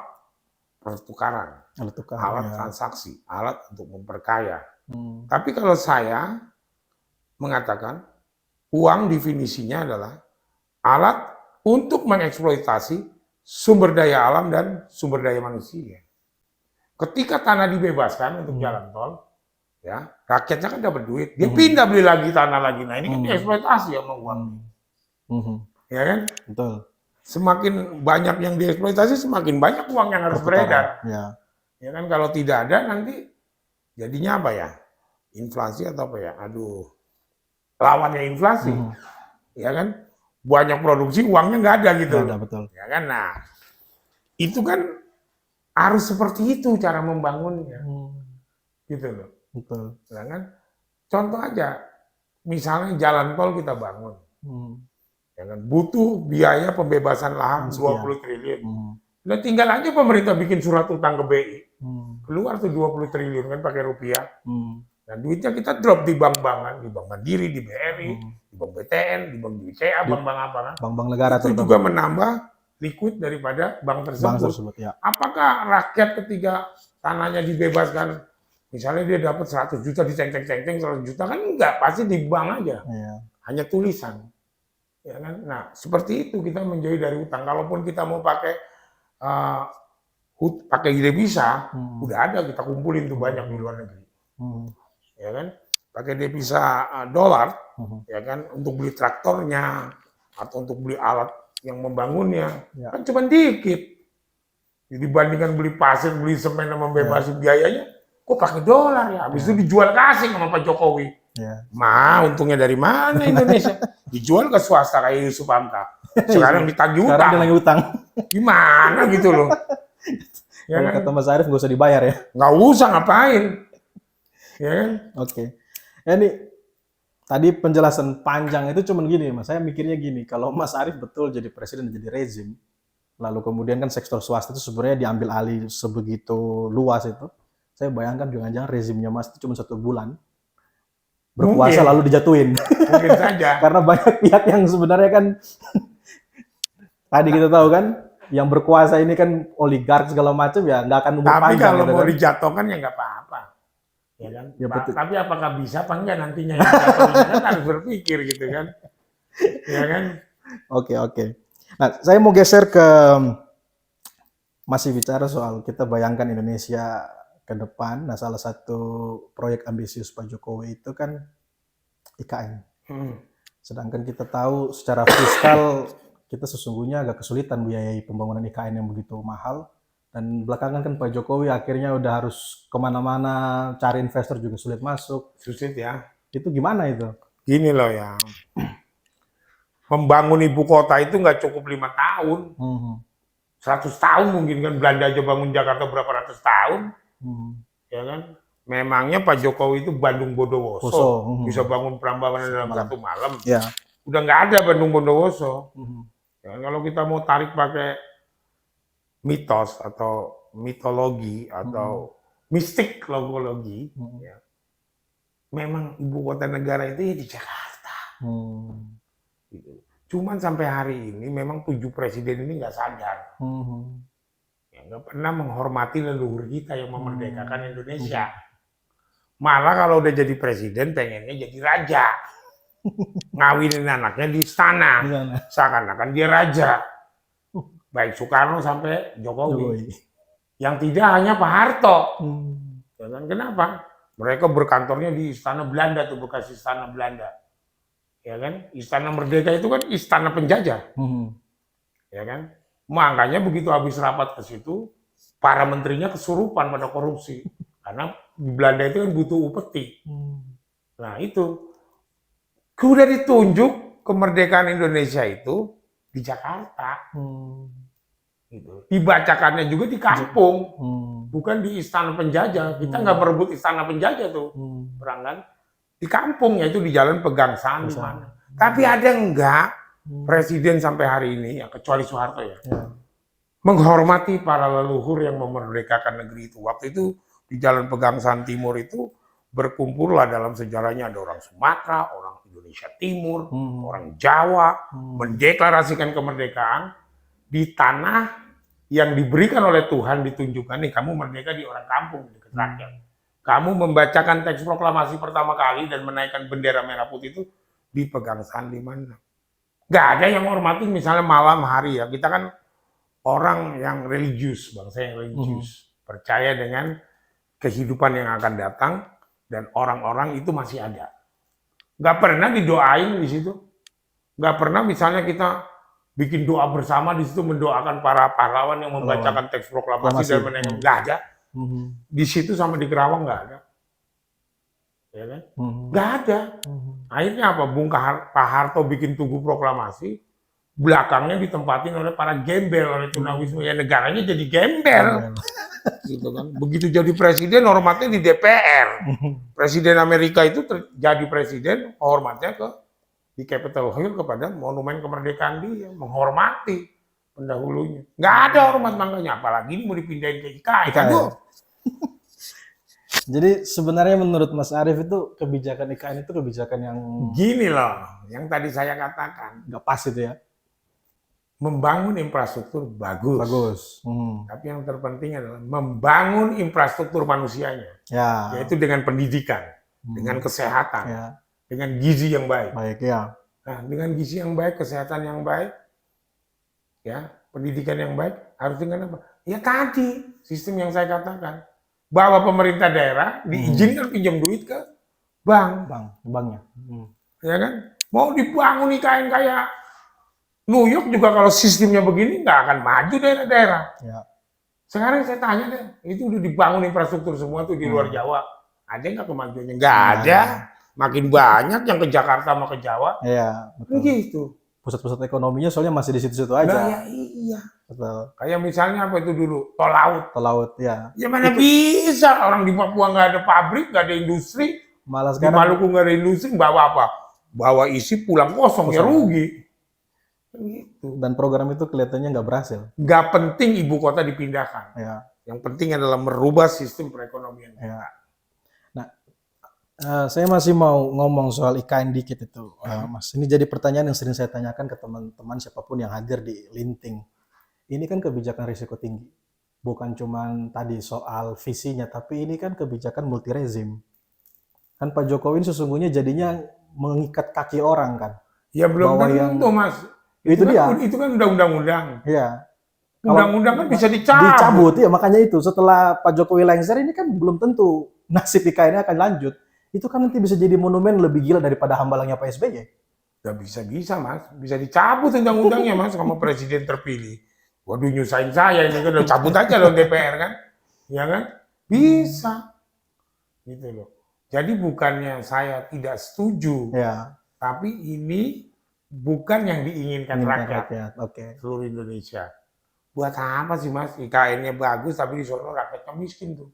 pertukaran, alat transaksi, alat untuk memperkaya. Tapi kalau saya mengatakan uang definisinya adalah alat untuk mengeksploitasi sumber daya alam dan sumber daya manusia. Ketika tanah dibebaskan untuk jalan tol, ya rakyatnya kan dapat duit, dia pindah beli lagi tanah lagi. Nah ini kan dieksploitasi sama uang. Ya kan? Betul. Semakin banyak yang dieksploitasi, semakin banyak uang yang harus beredar. Ya kan, kalau tidak ada nanti jadinya apa ya? Inflasi atau apa ya? Aduh, lawannya inflasi. Ya kan? Banyak produksi, uangnya nggak ada gitu. Nggak ada, betul. Ya kan? Nah, itu kan harus seperti itu cara membangunnya. Gitu loh. Betul. Ya kan? Contoh aja, misalnya jalan tol kita bangun. Ya kan? Butuh biaya pembebasan lahan 20 triliun. Nah, tinggal aja pemerintah bikin surat utang ke BI. Keluar tuh 20 triliun kan pakai rupiah. Nah, duitnya kita drop di bank-bankan, di Bank Mandiri, di BRI, di Bank BTN, di Bank BCA, bank-bank apa kan. Bank-bank negara itu juga menambah liquid daripada bank tersebut. Apakah rakyat ketika tanahnya dibebaskan, misalnya dia dapat 100 juta diceng-ceng 100 juta kan enggak, pasti di bank aja. Hanya tulisan. Ya kan? Nah, seperti itu kita menjauhi dari utang. Kalaupun kita mau pakai devisa, udah ada kita kumpulin tuh banyak di luar negeri. Ya kan? Pakai devisa dolar, ya kan, untuk beli traktornya atau untuk beli alat yang membangunnya, kan cuma dikit. Dibandingkan beli pasir, beli semen yang membebasin biayanya, kok pakai dolar ya? Habis itu dijual kasih sama Pak Jokowi. Untungnya dari mana Indonesia? Dijual ke swasta kayak Yusuf Hamka. Sekarang ditagih utang. Sekarang dia lagi utang. Gimana gitu loh? Ya kan? Kata Mas Arief nggak usah dibayar ya? Nggak usah, ngapain? Ya kan? Oke. Ini tadi penjelasan panjang itu cuman gini, Mas. Saya mikirnya gini, kalau Mas Arief betul jadi presiden, jadi rezim, lalu kemudian kan sektor swasta itu sebenarnya diambil alih sebegitu luas itu. Saya bayangkan jangan-jangan rezimnya Mas itu cuma 1 bulan berkuasa Mungkin. lalu dijatuhin. Mungkin saja. Karena banyak pihak yang sebenarnya kan tadi kita tahu kan yang berkuasa ini kan oligark segala macam ya nggak akan umur Tapi panjang kalau gitu mau kan. dijatuhkan ya nggak apa-apa. Ya kan? Ya, betul. Tapi apakah bisa apa enggak nantinya yang dijatuhin kan harus berpikir gitu kan. Ya kan? Oke. Nah, saya mau geser ke masih bicara soal kita bayangkan Indonesia ke depan. Nah, salah satu proyek ambisius Pak Jokowi itu kan IKN. Sedangkan kita tahu secara fiskal kita sesungguhnya agak kesulitan biayai pembangunan IKN yang begitu mahal. Dan belakangan kan Pak Jokowi akhirnya udah harus kemana-mana cari investor juga sulit masuk. Sulit ya. Itu gimana itu? Gini loh ya. Membangun ibu kota itu nggak cukup 5 tahun. 100 tahun mungkin kan. Belanda aja bangun Jakarta berapa ratus tahun. Ya kan? Memangnya Pak Jokowi itu Bandung Bondowoso. Bisa bangun Prambanan dalam 1 malam. Ya. Udah nggak ada Bandung Bondowoso. Ya, kalau kita mau tarik pakai mitos atau mitologi atau mistik logologi, ya, memang ibu kota negara itu ya di Jakarta. Gitu. Cuman sampai hari ini memang 7 presiden ini nggak sadar, ya, nggak pernah menghormati leluhur kita yang memerdekakan Indonesia. Malah kalau udah jadi presiden pengennya jadi raja, ngawinin anaknya di istana, seakan-akan dia raja. Baik Soekarno sampai Jokowi. Yang tidak hanya Pak Harto. Ya kan? Kenapa? Mereka berkantornya di Istana Belanda tuh, bekas Istana Belanda. Ya kan? Istana Merdeka itu kan istana penjajah. Ya kan? Makanya begitu habis rapat ke situ, para menterinya kesurupan pada korupsi. Karena di Belanda itu kan butuh upeti. Nah itu. Udah ditunjuk kemerdekaan Indonesia itu di Jakarta. Gitu. Dibacakannya juga di kampung, bukan di istana penjajah. Kita nggak merebut istana penjajah tuh, perang kan? Di kampung, yaitu di Jalan Pegangsaan di mana. Tapi ada nggak presiden sampai hari ini, ya kecuali Soeharto ya, menghormati para leluhur yang memerdekakan negeri itu. Waktu itu di Jalan Pegangsaan Timur itu berkumpullah dalam sejarahnya ada orang Sumatera, orang Indonesia Timur, orang Jawa, mendeklarasikan kemerdekaan di tanah yang diberikan oleh Tuhan, ditunjukkan nih kamu merdeka di orang kampung dekat rakyat. Kamu membacakan teks proklamasi pertama kali dan menaikkan bendera merah putih itu di Pegangsaan di mana? Nggak ada yang hormatin misalnya malam hari ya. Kita kan orang yang religius, bangsa yang religius, percaya dengan kehidupan yang akan datang dan orang-orang itu masih ada. Nggak pernah didoain di situ. Nggak pernah misalnya kita bikin doa bersama di situ mendoakan para pahlawan yang membacakan teks proklamasi dan menaikkan. Nggak ada. Di situ sama di Kerawang nggak ada. Ya kan? Nggak ada. Akhirnya apa? Pak Harto bikin tugu proklamasi, belakangnya ditempatin oleh para gembel, oleh tunawisma. Ya negaranya jadi gembel. Gitu kan. Begitu jadi presiden, hormatnya di DPR. Presiden Amerika itu jadi presiden, hormatnya di Capitol Hill kepada monumen kemerdekaan dia, menghormati pendahulunya. Nggak ada hormat makanya, apalagi ini mau dipindahin ke IKN. Jadi sebenarnya menurut Mas Arief itu kebijakan IKN itu kebijakan yang gini loh, yang tadi saya katakan. Nggak pas itu ya. Membangun infrastruktur bagus. Tapi yang terpenting adalah membangun infrastruktur manusianya. Ya. Yaitu dengan pendidikan, dengan kesehatan. Ya. Dengan gizi yang baik. Ya. Nah, dengan gizi yang baik, kesehatan yang baik, ya, pendidikan yang baik, harus dengan apa? Ya tadi, sistem yang saya katakan. Bahwa pemerintah daerah diizinkan pinjam duit ke banknya. Ya kan? Mau dibangun IKN kayak New York juga kalau sistemnya begini nggak akan maju daerah-daerah. Ya. Sekarang saya tanya deh, itu udah dibangun infrastruktur semua tuh di luar Jawa. Ada nggak kemajuannya? Nggak ada. Makin banyak yang ke Jakarta sama ke Jawa. Iya, betul. Begitu. Pusat-pusat ekonominya soalnya masih di situ-situ aja. Nah, ya iya. Betul. Kayak misalnya apa itu dulu? Tol laut. Tol laut, ya. Ya mana bisa, orang di Papua nggak ada pabrik, nggak ada industri, Malah Di sekarang Maluku nggak ada industri, bawa apa? Bawa isi pulang kosong, ya rugi. Gitu. dan program itu kelihatannya nggak berhasil. Nggak penting ibu kota dipindahkan. Ya, Yang penting adalah merubah sistem perekonomian. ya. Nah, saya masih mau ngomong soal IKN dikit itu, Mas. Ini jadi pertanyaan yang sering saya tanyakan ke teman-teman siapapun yang hadir di Linting. Ini kan kebijakan risiko tinggi. Bukan cuma tadi soal visinya, tapi ini kan kebijakan multi rezim. Kan Pak Jokowi sesungguhnya jadinya mengikat kaki orang kan. Ya belum Bahwa tentu, Mas. Itu dia. Itu kan undang-undang. Iya. Undang-undang kan bisa dicabut. Dicabut, ya makanya itu. Setelah Pak Jokowi lengser ini kan belum tentu nasib IKN akan lanjut. Itu kan nanti bisa jadi monumen lebih gila daripada hambalangnya Pak SBY. Ya bisa-bisa, Mas. Bisa dicabut undang-undangnya, Mas, sama presiden terpilih. Waduh, nyusahin saya ini kan, udah cabut aja loh DPR kan. Ya kan? Bisa. Gitu loh. Jadi bukannya saya tidak setuju. Ya. Tapi ini bukan yang diinginkan rakyat. Oke. Seluruh Indonesia. Buat apa sih, Mas? IKN-nya bagus tapi di sono rakyatnya miskin tuh.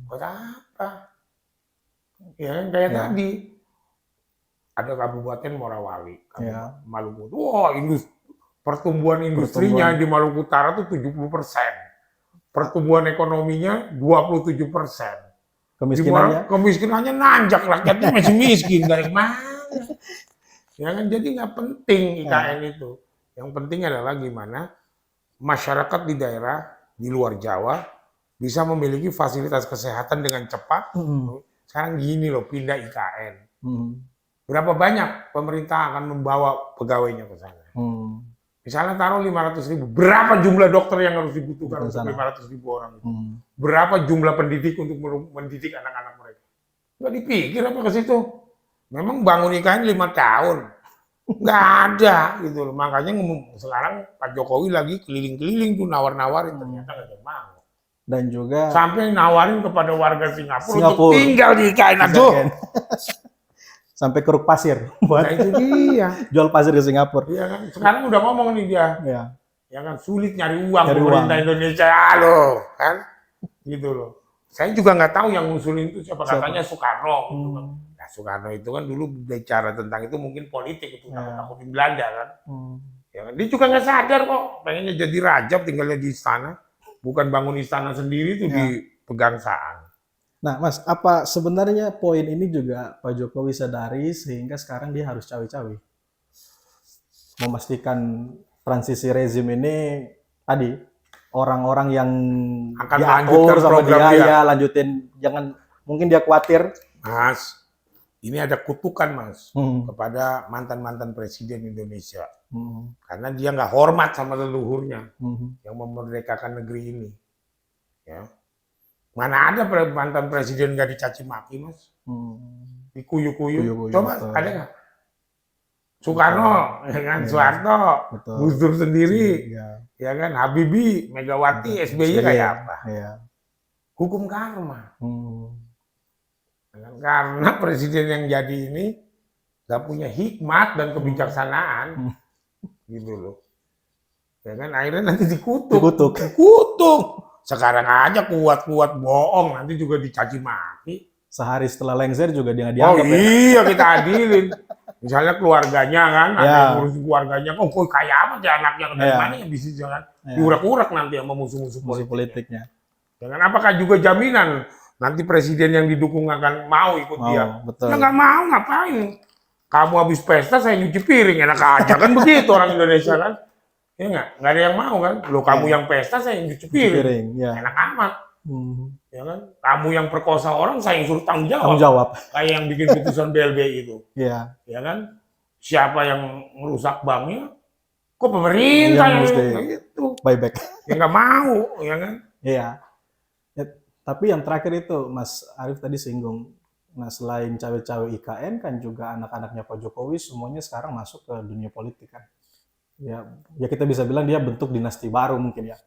Buat apa? Ya kan kayak tadi. Ada Kabupaten Morawali, Maluku. Wah, pertumbuhan industrinya di Maluku Utara tuh 70%. Pertumbuhan ekonominya 27%. Kemiskinannya nanjak, rakyatnya masih miskin. Dari mana? Ya kan, jadi nggak penting IKN itu. Yang penting adalah gimana masyarakat di daerah di luar Jawa bisa memiliki fasilitas kesehatan dengan cepat. Sekarang gini loh, pindah IKN. Berapa banyak pemerintah akan membawa pegawainya ke sana? Misalnya taruh 500.000, berapa jumlah dokter yang harus dibutuhkan untuk 500.000 orang itu? Berapa jumlah pendidik untuk mendidik anak-anak mereka? Nggak dipikir apa ke situ. Memang bangun IKN 5 tahun. Nggak ada gitu loh. Makanya sekarang Pak Jokowi lagi keliling-keliling tuh nawar-nawarin, ternyata nggak ada yang mau. Dan juga sampai nawarin kepada warga Singapura untuk tinggal di IKN. Aduh. Sampai keruk pasir buat itu dia. Jual pasir ke Singapura. Iya kan. Sekarang udah ngomong nih dia. Iya. Ya kan sulit nyari uang pemerintah Indonesia loh, kan? Gitu loh. Saya juga nggak tahu yang ngusulin itu siapa. Katanya Soekarno. Gitu kan. Nah, Soekarno itu kan dulu bicara tentang itu mungkin politik itu takut di Belanda kan. Ya kan. Dia juga nggak sadar kok pengennya jadi raja tinggalnya di istana. Bukan bangun istana sendiri itu di pegangsaan. Nah, Mas, apa sebenarnya poin ini juga Pak Jokowi sadari sehingga sekarang dia harus cawe-cawe memastikan transisi rezim ini tadi orang-orang yang akan diatur sama dia ya lanjutin, jangan mungkin dia khawatir. Mas, ini ada kutukan Mas kepada mantan-mantan presiden Indonesia karena dia nggak hormat sama leluhurnya yang memerdekakan negeri ini. Ya. Mana ada mantan presiden nggak dicaci maki, Mas? Dikuyu-kuyu. Coba ada nggak? Soekarno, ya kan? Soeharto, Gus Dur sendiri, ya kan? Habibie, Megawati, SBY kayak apa? Hukum karma. Karena presiden yang jadi ini nggak punya hikmat dan kebijaksanaan, gitu loh. Ya kan? Akhirnya nanti dikutuk. Sekarang aja kuat-kuat bohong, nanti juga dicaci maki. Sehari setelah lengser juga dia nggak dianggap. Oh iya, kita adilin. Misalnya keluarganya kan, ada yang ngurusin keluarganya, kok kayak apa sih anaknya, dari mana yang bisa jangan diurak-urak nanti sama musuh-musuh politiknya. Dengan apakah juga jaminan nanti presiden yang didukung akan mau ikut dia? Ya nggak mau, ngapain? Kamu habis pesta, saya nyuci piring, enak aja kan begitu orang Indonesia kan? Ya nggak ada yang mau kan? Lo kamu yang pesta, saya yang nyuci piring. Enak amat. Ya kan? Kamu yang perkosa orang, saya yang suruh tanggung jawab. Kayak yang bikin putusan BLBI itu. Ya kan? Siapa yang merusak banknya? Kok pemerintah yang gitu? Buyback. Ya nggak mau, ya kan? Iya. Tapi yang terakhir itu, Mas Arief tadi singgung. Nah, selain cawe-cawe IKN kan juga anak-anaknya Pak Jokowi semuanya sekarang masuk ke dunia politik kan. Ya kita bisa bilang dia bentuk dinasti baru mungkin ya.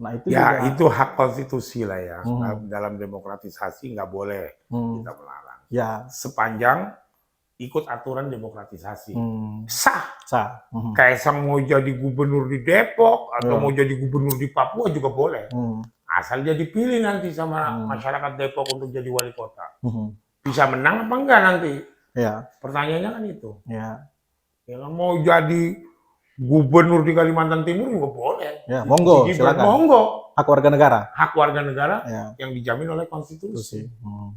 Nah itu ya juga, itu hak konstitusi lah ya. Dalam demokratisasi nggak boleh kita melarang. Ya. Sepanjang ikut aturan demokratisasi. Sah. Kaisang mau jadi gubernur di Depok atau mau jadi gubernur di Papua juga boleh. Asal dia dipilih nanti sama masyarakat Depok untuk jadi wali kota. bisa menang apa enggak nanti? Ya. Pertanyaannya kan itu. Ya. Ya kan mau jadi gubernur di Kalimantan Timur juga boleh. Ya, monggo, Si Gibran, silakan. monggo. Hak warga negara. Hak warga negara Ya. yang dijamin oleh konstitusi. Hmm.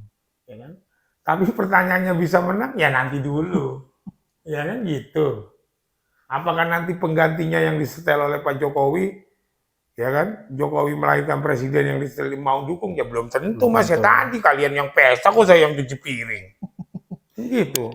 Ya kan? Tapi pertanyaannya bisa menang ya nanti dulu. Ya kan gitu. Apakah nanti penggantinya yang disetel oleh Pak Jokowi, ya kan? Jokowi melahirkan presiden yang disetel mau dukung ya belum tentu Mas ya, tadi kalian yang pesta kok saya yang cuci piring. Gitu.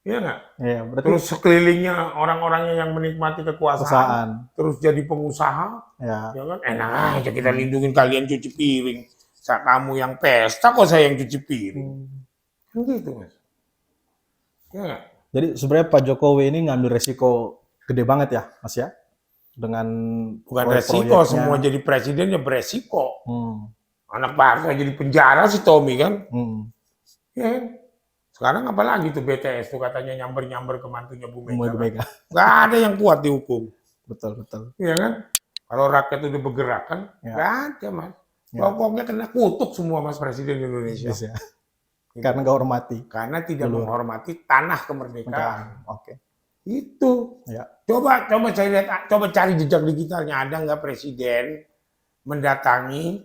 Iya nggak? Ya, berarti Terus sekelilingnya orang-orangnya yang menikmati kekuasaan, terus jadi pengusaha, ya kan enak aja kita lindungin kalian cuci piring. Saat kamu yang pesta kok saya yang cuci piring. Kan gitu Mas. Ya nggak? Jadi sebenarnya Pak Jokowi ini ngambil resiko gede banget ya, Mas ya? Dengan bukan resiko, semua jadi presiden ya beresiko. Anak bangsa jadi penjara si Tommy kan. Ya kan? Sekarang apalagi tuh BTS tuh katanya nyamber-nyamber ke mantunya Bu Mega. Gak ada yang kuat dihukum. Betul. Iya kan? Kalau rakyat udah bergerak kan, gak ada Mas. Pokoknya kena kutuk semua Mas Presiden Indonesia. Ya. Karena gak hormati. Karena tidak menghormati tanah kemerdekaan. Oke. Itu. Ya. Coba saya lihat, coba cari jejak digitalnya, ada nggak presiden mendatangi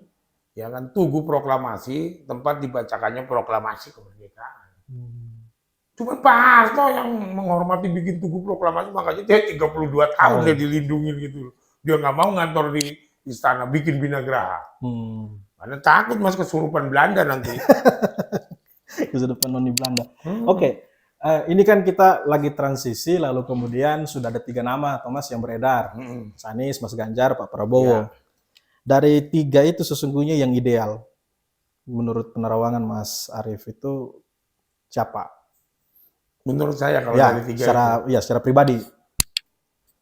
ya kan Tugu Proklamasi, tempat dibacakannya proklamasi kemerdekaan. Cuma Pak Harto yang menghormati bikin Tugu Proklamasi, makanya dia 32 tahun dia dilindungin gitu. Dia nggak mau ngantor di istana bikin binagraha. Karena takut Mas kesurupan Belanda nanti. Kesurupan noni Belanda. Oke. Ini kan kita lagi transisi, lalu kemudian sudah ada 3 nama Thomas yang beredar. Mas Anies, Mas Ganjar, Pak Prabowo. Ya. Dari 3 itu sesungguhnya yang ideal. Menurut penerawangan Mas Arief itu siapa? Menurut saya kalau dari 3 itu. Secara pribadi.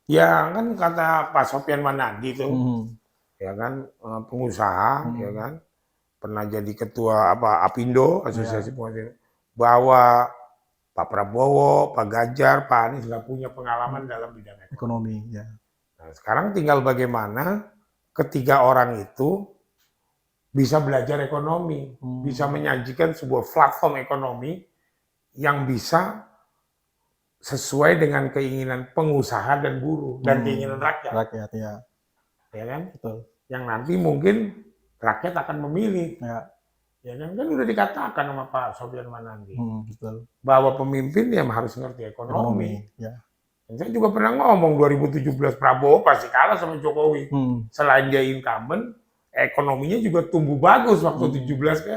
Ya kan kata Pak Sofyan Manandi itu, ya kan pengusaha, ya kan pernah jadi ketua Apindo, Asosiasi Pengusaha, bahwa Pak Prabowo, Pak Ganjar, Pak Anies nggak punya pengalaman dalam bidang ekonomi. Ya. Nah, sekarang tinggal bagaimana ketiga orang itu bisa belajar ekonomi, bisa menyajikan sebuah platform ekonomi yang bisa sesuai dengan keinginan pengusaha dan buruh dan keinginan rakyat. Rakyat ya. Ya kan? Betul. Yang nanti mungkin rakyat akan memilih. Ya kan udah dikatakan sama Pak Sofyan Manandi. Betul. Bahwa pemimpin yang harus ngerti ekonomi. Ya. Dan saya juga pernah ngomong 2017 Prabowo pasti kalah sama Jokowi. Selain dia incumbent, ekonominya juga tumbuh bagus waktu 17 ke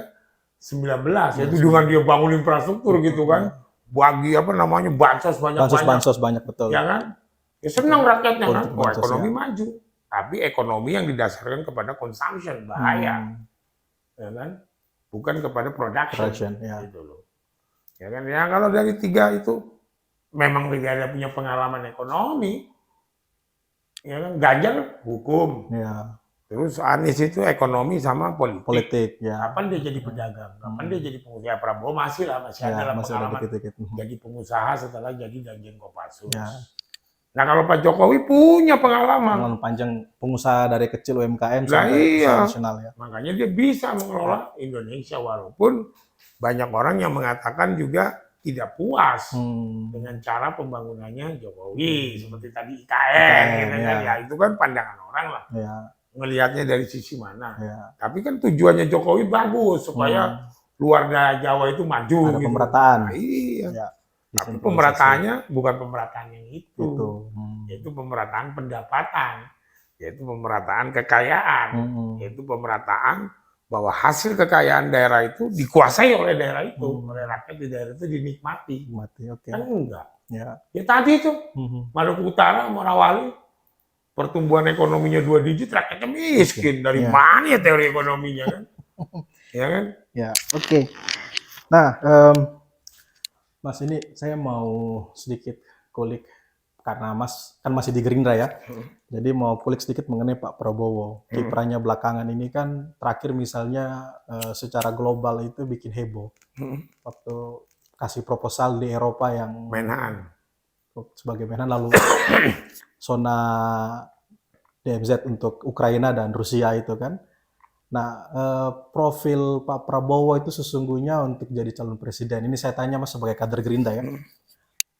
19. Yaitu dengan dia bangun infrastruktur gitu kan. Bagi bansos banyak betul. Ya kan? Ya senang rakyatnya kan. Ekonomi maju. Tapi ekonomi yang didasarkan kepada consumption, bahaya. Ya kan? Bukan kepada production gitu loh. Ya kan? Ya kalau dari 3 itu memang tidak ada punya pengalaman ekonomi. Ya kan? Ganjar hukum. Ya. Terus Anies itu ekonomi sama politik. Ya. Kapan dia jadi pedagang? Kapan dia jadi pengusaha? Prabowo masih ada pengalaman jadi pengusaha setelah jadi Danjen Kopassus. Ya. Nah kalau Pak Jokowi punya pengalaman panjang, pengusaha dari kecil UMKM sampai nasional ya. Makanya dia bisa mengelola Indonesia walaupun banyak orang yang mengatakan juga tidak puas dengan cara pembangunannya Jokowi seperti tadi IKN gitu kan. Ya itu kan pandangan orang lah. Ngelihatnya dari sisi mana. Tapi kan tujuannya Jokowi bagus supaya luar Jawa itu maju. Ada gitu. Pemerataan. Nah, iya. Tapi pemerataannya bukan pemerataan yang itu. Yaitu pemerataan pendapatan, yaitu pemerataan kekayaan, yaitu pemerataan bahwa hasil kekayaan daerah itu dikuasai oleh daerah itu, oleh rakyat di daerah itu dinikmati. Kan enggak. Ya tadi itu Maluku Utara, Morawali, pertumbuhan ekonominya 2 digit, rakyatnya miskin. Dari mana ya teori ekonominya kan? Ya kan? Ya, oke. Nah, Mas, ini saya mau sedikit kulik karena Mas kan masih di Gerindra ya. Jadi mau kulik sedikit mengenai Pak Prabowo. Kiprahnya belakangan ini kan terakhir misalnya secara global itu bikin heboh. Waktu kasih proposal di Eropa yang Menhan. Sebagai Menhan, lalu zona DMZ untuk Ukraina dan Rusia itu kan. Nah, profil Pak Prabowo itu sesungguhnya untuk jadi calon presiden. Ini saya tanya Mas sebagai kader Gerindra ya.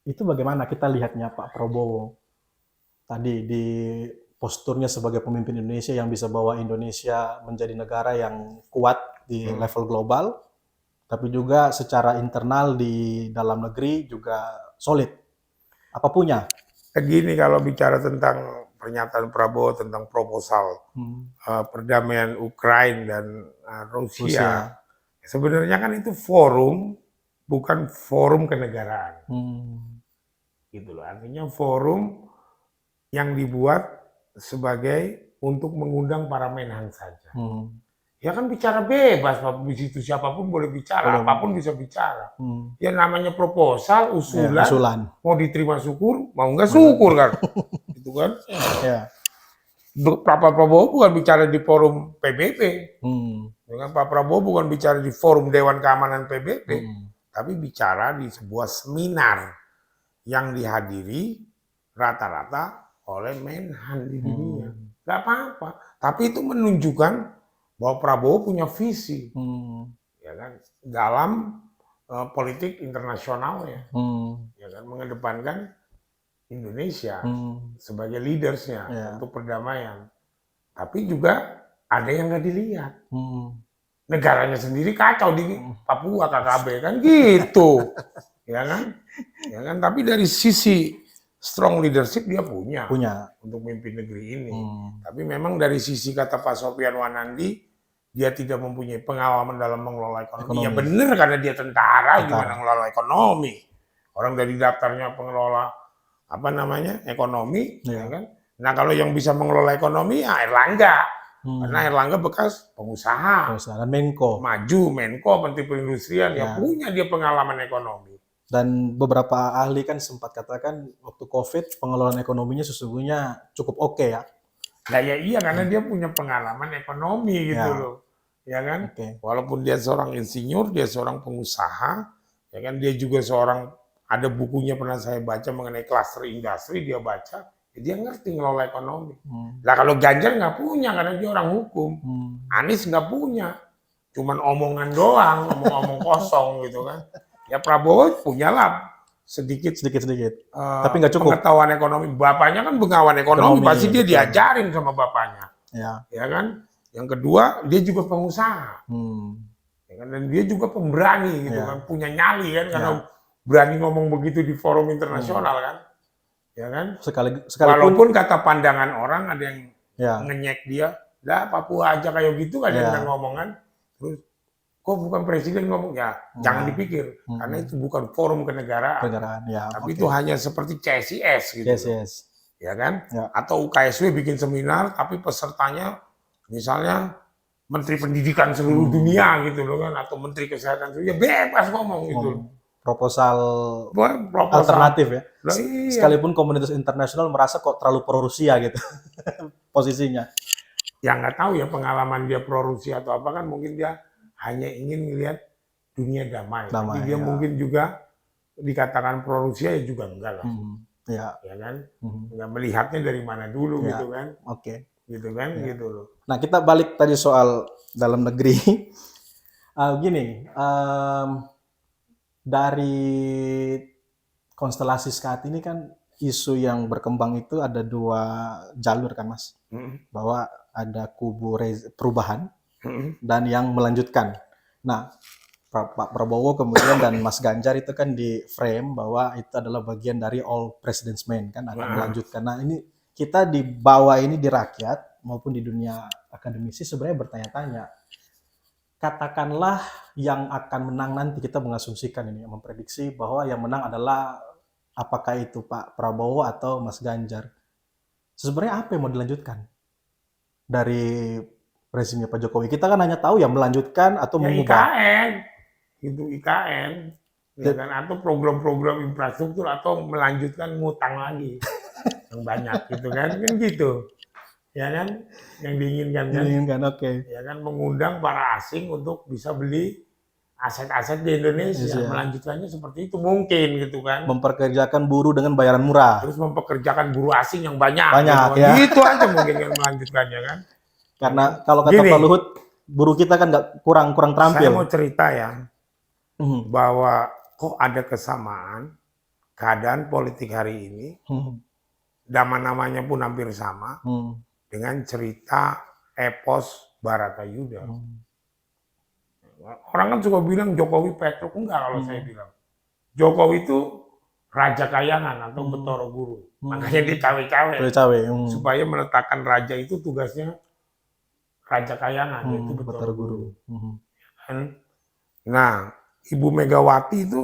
Itu bagaimana kita lihatnya Pak Prabowo tadi di posturnya sebagai pemimpin Indonesia yang bisa bawa Indonesia menjadi negara yang kuat di level global, tapi juga secara internal di dalam negeri juga solid. Apa punya? Gini, kalau bicara tentang pernyataan Prabowo tentang proposal perdamaian Ukraina dan Rusia, sebenarnya kan itu forum, bukan forum kenegaraan. Gitu loh. Artinya forum yang dibuat sebagai untuk mengundang para menhan saja. Ya kan bicara bebas, di situ siapapun boleh bicara, apapun bisa bicara. Ya namanya proposal, usulan, mau diterima syukur, mau nggak syukur kan. Gitu kan. Ya. Pak Prabowo bukan bicara di forum PBB. Dengan Pak Prabowo bukan bicara di forum Dewan Keamanan PBB, tapi bicara di sebuah seminar yang dihadiri rata-rata oleh menhan di dunia. Gak apa-apa, tapi itu menunjukkan bahwa Prabowo punya visi, ya kan, dalam politik internasional ya kan, mengedepankan Indonesia sebagai leadersnya untuk perdamaian. Tapi juga ada yang nggak dilihat. Negaranya sendiri kacau di Papua KKB kan gitu, ya kan, ya kan. Tapi dari sisi strong leadership dia punya untuk memimpin negeri ini. Tapi memang dari sisi kata Pak Sofyan Wanandi, dia tidak mempunyai pengalaman dalam mengelola ekonomi. Ya benar, karena dia tentara. Gimana mengelola ekonomi? Orang dari daftarnya pengelola ekonomi, ya kan? Nah kalau yang bisa mengelola ekonomi ya Erlangga, karena Erlangga bekas pengusaha, dan Menko, maju Menko, Menteri Perindustrian, ya punya dia pengalaman ekonomi. Dan beberapa ahli kan sempat katakan waktu COVID pengelolaan ekonominya sesungguhnya cukup oke ya. Nah ya iya, karena dia punya pengalaman ekonomi gitu loh, ya kan. Walaupun dia seorang insinyur, dia seorang pengusaha, ya kan, dia juga seorang, ada bukunya pernah saya baca mengenai cluster industri, dia baca, ya dia ngerti ngelola ekonomi. Nah kalau Ganjar nggak punya karena dia orang hukum, Anies nggak punya, cuman omongan doang, omong-omong kosong gitu kan. Ya Prabowo punyalah sedikit, tapi nggak cukup. Pengetahuan ekonomi, bapaknya kan pengawan ekonomi, pasti dia diajarin sama bapaknya, ya kan. Yang kedua dia juga pengusaha, ya kan? Dan dia juga pemberani gitu kan, punya nyali kan, karena berani ngomong begitu di forum internasional kan, ya kan. Walaupun kata pandangan orang ada yang ngenyek dia, lah Papua aja kayak gitu kan, yang ngomong kan, terus kok bukan presiden ngomong, ya jangan dipikir, karena itu bukan forum kenegaraan, tapi itu hanya seperti CSIS gitu, ya kan, atau UKSW bikin seminar, tapi pesertanya misalnya Menteri Pendidikan seluruh dunia gitu loh kan, atau Menteri Kesehatan, ya bebas ngomong gitu. Proposal alternatif ya, sekalipun komunitas internasional merasa kok terlalu pro Rusia gitu posisinya. Ya nggak tahu ya pengalaman dia pro Rusia atau apa kan, mungkin dia hanya ingin melihat dunia damai. Tapi dia mungkin juga dikatakan pro Rusia ya juga enggak lah. Ya kan? Enggak melihatnya dari mana dulu gitu kan. Gitu kan, gitu loh. Nah, kita balik tadi soal dalam negeri. Gini, dari konstelasi saat ini kan isu yang berkembang itu ada dua jalur kan Mas. Bahwa ada kubu perubahan dan yang melanjutkan. Nah, Pak Prabowo kemudian dan Mas Ganjar itu kan di frame bahwa itu adalah bagian dari all president's men kan, akan melanjutkan. Nah, ini kita di bawah ini di rakyat maupun di dunia akademisi sebenarnya bertanya-tanya. Katakanlah yang akan menang nanti, kita mengasumsikan ini, memprediksi bahwa yang menang adalah apakah itu Pak Prabowo atau Mas Ganjar. Sebenarnya apa yang mau dilanjutkan dari rezimnya Pak Jokowi? Kita kan hanya tahu ya melanjutkan atau mengubah. IKN, itu IKN, ya kan? Atau program-program infrastruktur, atau melanjutkan ngutang lagi yang banyak gitu kan gitu, ya kan? Yang diinginkan kan? Ya kan, mengundang para asing untuk bisa beli aset-aset di Indonesia, melanjutkannya seperti itu mungkin gitu kan? Memperkerjakan buruh dengan bayaran murah. Terus mempekerjakan buruh asing yang banyak gitu, ya. Itu aja mungkin yang melanjutkannya kan? Karena kalau kata Pak Luhut, Guru kita kan nggak kurang Saya terampil. mau cerita ya, Hmm. bahwa kok ada kesamaan keadaan politik hari ini, Hmm. nama-namanya pun hampir sama, Hmm. dengan cerita epos Baratayuda. Hmm. Orang kan suka bilang Jokowi Petruk, enggak kalau saya Hmm. bilang. Jokowi itu Raja Kayangan atau Hmm. Betoro Guru. Hmm. Makanya dia cawe-cawe. Cawe-cawe. Hmm. Supaya meletakkan raja itu tugasnya Raja Kayangan, yaitu Betoro Betara Guru. Guru. Hmm. Kan? Nah, Ibu Megawati itu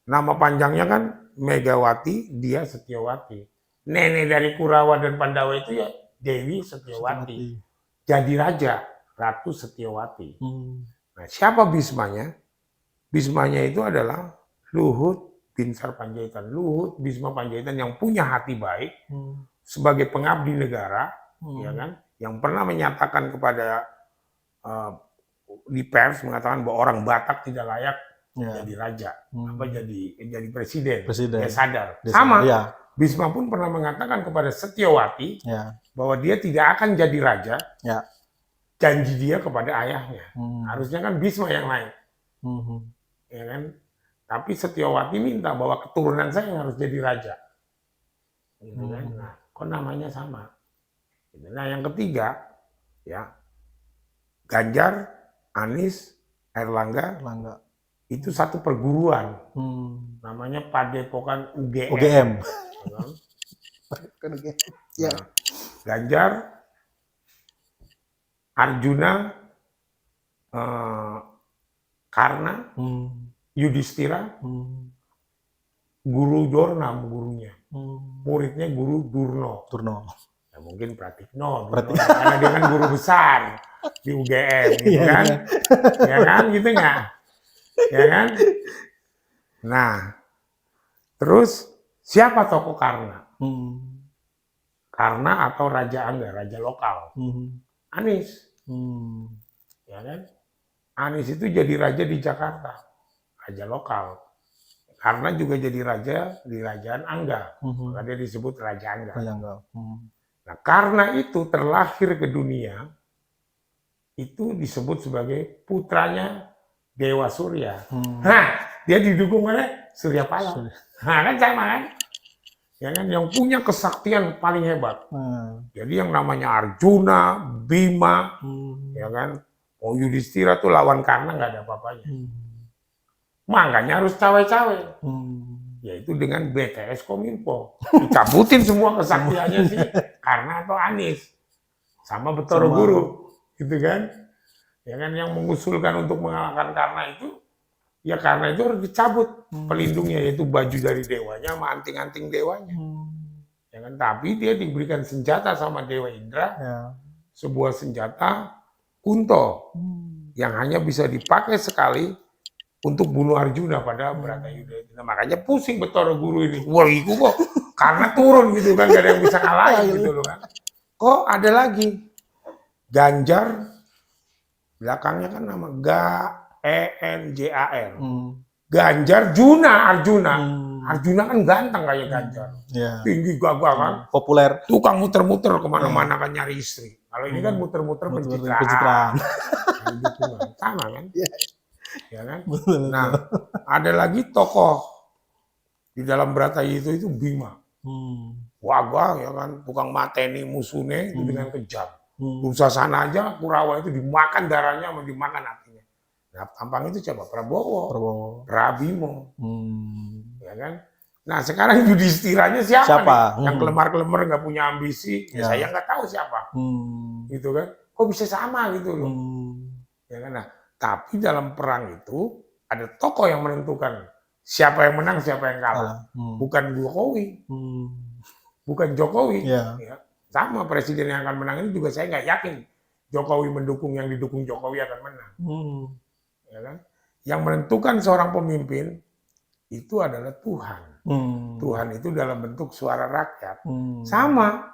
nama panjangnya kan Megawati Dia Setiawati. Nenek dari Kurawa dan Pandawa itu ya Dewi Setiawati. Jadi raja, Ratu Setiawati. Hmm. Nah, siapa Bismanya? Bismanya itu adalah Luhut Binsar Panjaitan. Luhut Bisma Panjaitan yang punya hati baik, sebagai pengabdi negara, ya kan, yang pernah menyatakan kepada di pers mengatakan bahwa orang Batak tidak layak jadi raja, apa jadi presiden. Dia sadar. Sama, Ya. Bisma pun pernah mengatakan kepada Setiawati Ya. bahwa dia tidak akan jadi raja. Ya. Janji dia kepada ayahnya. Harusnya kan Bisma yang naik, ya kan. Tapi Setiawati minta bahwa keturunan saya yang harus jadi raja. Gitu kan. Nah, kok namanya sama. Nah, yang ketiga, ya, Ganjar, Anies, Erlangga, itu satu perguruan. Namanya Padepokan UGM. Ya. Nah, Ganjar, Arjuna, Karna, Yudhistira, Guru Dornam gurunya. Muridnya Guru Durno. Ya, mungkin Pratikno. Karena dia kan guru besar di UGM, gitu kan. Ya kan, gitu nggak? Ya kan? Nah, terus siapa tokoh Karna? Karna atau Raja Angga, raja lokal. Anies. Ya kan? Anies itu jadi raja di Jakarta, raja lokal. Karena juga jadi raja di Kerajaan Angga, maka dia disebut Raja Angga. Nah, karena itu terlahir ke dunia, itu disebut sebagai putranya Dewa Surya. Nah, dia didukung oleh Surya Paloh. Nah, kan sama kan? Ya kan, yang punya kesaktian paling hebat. Jadi yang namanya Arjuna, Bima, ya kan, Yudhistira tuh lawan Karna nggak ada apa-apanya. Makanya harus cawe-cawe. Yaitu dengan BTS Kominfo. Dicabutin semua kesaktiannya sih Karna atau Anies. Sama Betoro Guru. Gitu kan. Ya kan, yang mengusulkan untuk mengalahkan Karna itu, ya Karna itu harus dicabut pelindungnya, yaitu baju dari dewanya sama anting-anting dewanya. Ya kan, tapi dia diberikan senjata sama Dewa Indra. Sebuah senjata Kunto. Yang hanya bisa dipakai sekali untuk bunuh Arjuna pada Baratayuda itu. Nah, makanya pusing Betoro Guru ini. Wah, itu kok karena turun gitu kan, gak ada yang bisa ngalahin gitu loh kan. Kok ada lagi Ganjar, belakangnya kan nama Genjar. Ganjar Arjuna. Arjuna kan ganteng kayak Ganjar. Tinggi gagah kan. Populer. Tukang muter-muter kemana-mana kan nyari istri. Kalau ini kan muter-muter pencitraan. Sama kan? Ya kan? Nah, ada lagi tokoh di dalam Baratayuda itu Bima. Wagah ya kan, tukang mateni musuhnya itu dengan kejam. Dursasana aja Kurawa itu dimakan darahnya, sama dimakan hatinya. Nah, tampang itu siapa? Prabowo. Prabimo. Ya kan? Nah, sekarang Yudhistiranya siapa? Nih? Yang kelemar-kelemar nggak punya ambisi, ya saya nggak tahu siapa. Gitu kan? Kok bisa sama gitu loh? Ya kan? Nah, tapi dalam perang itu ada tokoh yang menentukan siapa yang menang, siapa yang kalah. Bukan Jokowi. Bukan Jokowi. Ya. Sama presiden yang akan menang ini juga saya nggak yakin Jokowi mendukung yang didukung Jokowi akan menang. Ya kan? Yang menentukan seorang pemimpin itu adalah Tuhan. Tuhan itu dalam bentuk suara rakyat. Sama.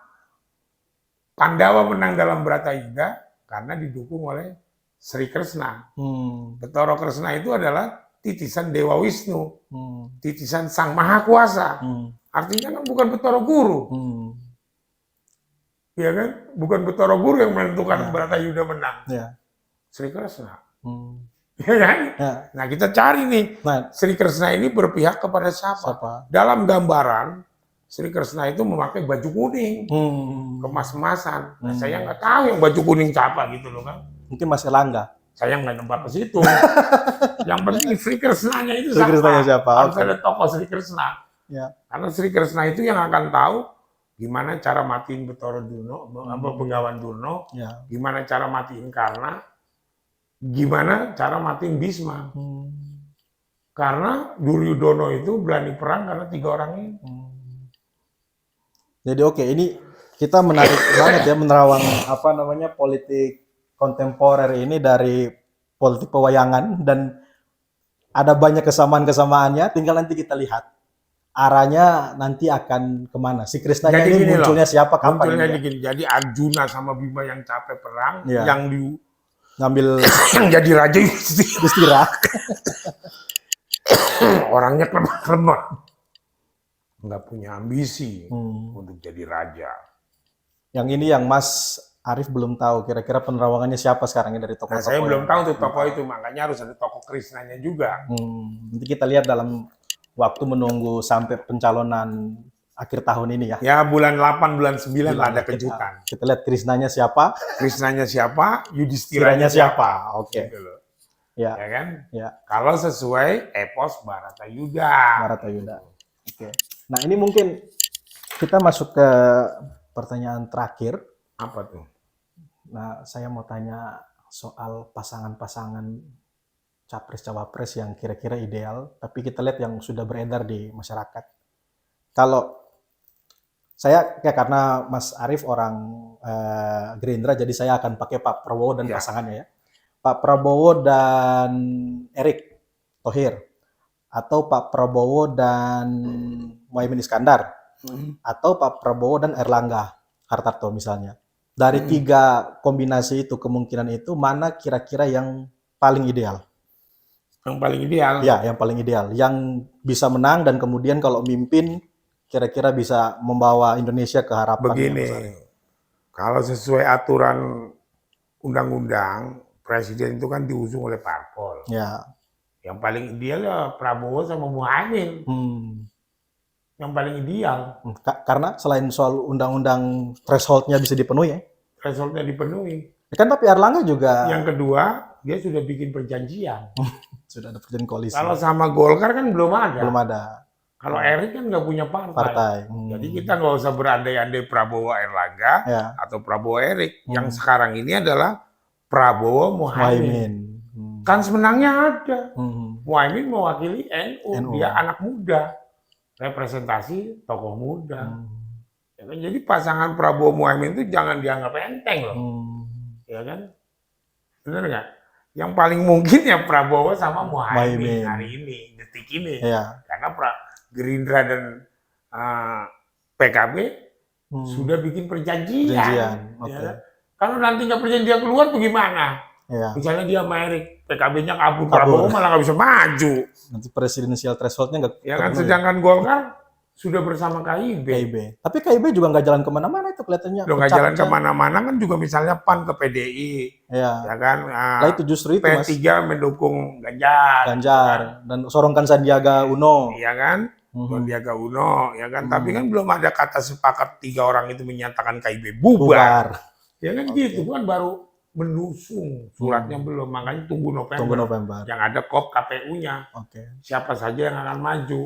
Pandawa menang dalam Baratayuda karena didukung oleh Sri Kresna. Betoro Kresna itu adalah titisan Dewa Wisnu. Titisan Sang Maha Kuasa. Artinya kan bukan Betoro Guru. Ya kan? Bukan Betoro Guru yang menentukan Baratayuda menang. Sri Kresna. Hmm. Ya kan? Ya. Nah, kita cari nih, Nah, Sri Kresna ini berpihak kepada siapa? siapa? Dalam gambaran, Sri Kresna itu memakai baju kuning, kemas-kemasan. Nah, saya nggak tahu yang baju kuning siapa gitu loh kan. Mungkin Mas Erlangga. Saya nggak nembak ke situ. Yang penting Sri Kresnanya itu Sri Kresnanya siapa? Harus Oke. ada tokoh Sri Kresna. Ya. Karena Sri Kresna itu yang akan tahu gimana cara matiin Bathara Durna, Bengawan Durna, Ya. gimana cara matiin Karna, gimana cara matiin Bisma. Karena Duryudono itu berani perang karena 3 orang ini. Jadi oke, ini kita menarik banget ya menerawang apa namanya politik kontemporer ini dari politik pewayangan dan ada banyak kesamaan-kesamaannya. Tinggal nanti kita lihat arahnya nanti akan kemana. Si Krisnanya Jadi ini gini munculnya loh, siapa kapan? munculnya ini ya? begini. Jadi Arjuna sama Bima yang capek perang, Iya. yang Ngambil yang jadi raja Yudhistira. Yudhistira. Orangnya lemah-lemah, nggak punya ambisi untuk jadi raja. Yang ini yang Mas Arief belum tahu kira-kira penerawangannya siapa sekarang ini dari Nah, tokoh-tokoh. saya belum yang- tahu tuh tokoh itu, makanya harus ada tokoh Krisnanya juga. Nanti kita lihat dalam waktu menunggu sampai pencalonan akhir tahun ini ya. Ya bulan 8, bulan 9 lah ada Kita- kejutan. Kita lihat Krisnanya siapa, Krisnanya siapa, Yudhistiranya Yudhistiranya siapa. Oke. Gitu loh. Ya, Ya kan? ya. Kalau sesuai epos Bharatayuddha. Bharatayuddha. Oke. Nah, ini mungkin kita masuk ke pertanyaan terakhir. Apa tuh? Nah, saya mau tanya soal pasangan-pasangan capres-cawapres yang kira-kira ideal, tapi kita lihat yang sudah beredar di masyarakat. Kalau saya kayak karena Mas Arief orang Gerindra, jadi saya akan pakai Pak Prabowo dan Ya. pasangannya ya. Pak Prabowo dan Erick Thohir, atau Pak Prabowo dan Muhaimin Iskandar, atau Pak Prabowo dan Erlangga Hartarto misalnya. Dari 3 kombinasi itu, kemungkinan itu, mana kira-kira yang paling ideal? Yang paling ideal. Ya, yang paling ideal. Yang bisa menang dan kemudian kalau mimpin, kira-kira bisa membawa Indonesia ke harapan. Begini, kalau sesuai aturan undang-undang, presiden itu kan diusung oleh parpol. Ya. Yang paling ideal ya Prabowo sama Muhaimin. Yang paling ideal. Karena selain soal undang-undang threshold-nya bisa dipenuhi ya. Threshold-nya dipenuhi. Kan tapi Erlangga juga Yang kedua, dia sudah bikin perjanjian. sudah ada perjanjian koalisi. Kalau sama Golkar kan belum ada. Belum ada Kalau Erick kan nggak punya partai. partai. Jadi kita nggak usah berandai-andai Prabowo Erlangga Ya. atau Prabowo Erick. Yang sekarang ini adalah Prabowo Muhaimin. Kan semenangnya ada. Muhaimin mewakili NU. Dia anak muda. Representasi tokoh muda. Ya kan? Jadi pasangan Prabowo Muhaimin itu jangan dianggap enteng loh. Ya kan? Benar nggak? Yang paling mungkin ya Prabowo sama Muhaimin hari ini, detik ini. Ya. Karena Gerindra dan PKB sudah bikin perjanjian. Oke. Ya. Kalau nanti nggak perjanjian keluar bagaimana? Ya. Misalnya dia sama Erick, PKB-nya kabur, Prabowo malah nggak bisa maju. Nanti presidensial threshold-nya nggak Ya kan, terpenuhi. sedangkan Golkar sudah bersama KIB. KIB. Tapi KIB juga nggak jalan kemana-mana itu kelihatannya. Udah nggak pecah jalan aja. kemana-mana kan juga misalnya PAN ke PDI. Ya. Ya kan, Lah itu justru itu Mas. P3 mendukung Ganjar. Ganjar dan sorongkan Sandiaga Uno. Iya kan? Sandiaga Uno, ya kan? Tapi kan belum ada kata sepakat 3 orang itu menyatakan KIB bubar. Ya kan gitu, kan baru menusung. Suratnya belum, makanya tunggu November. Tunggu November. Yang ada KOP KPU-nya. Oke. Siapa saja yang akan maju.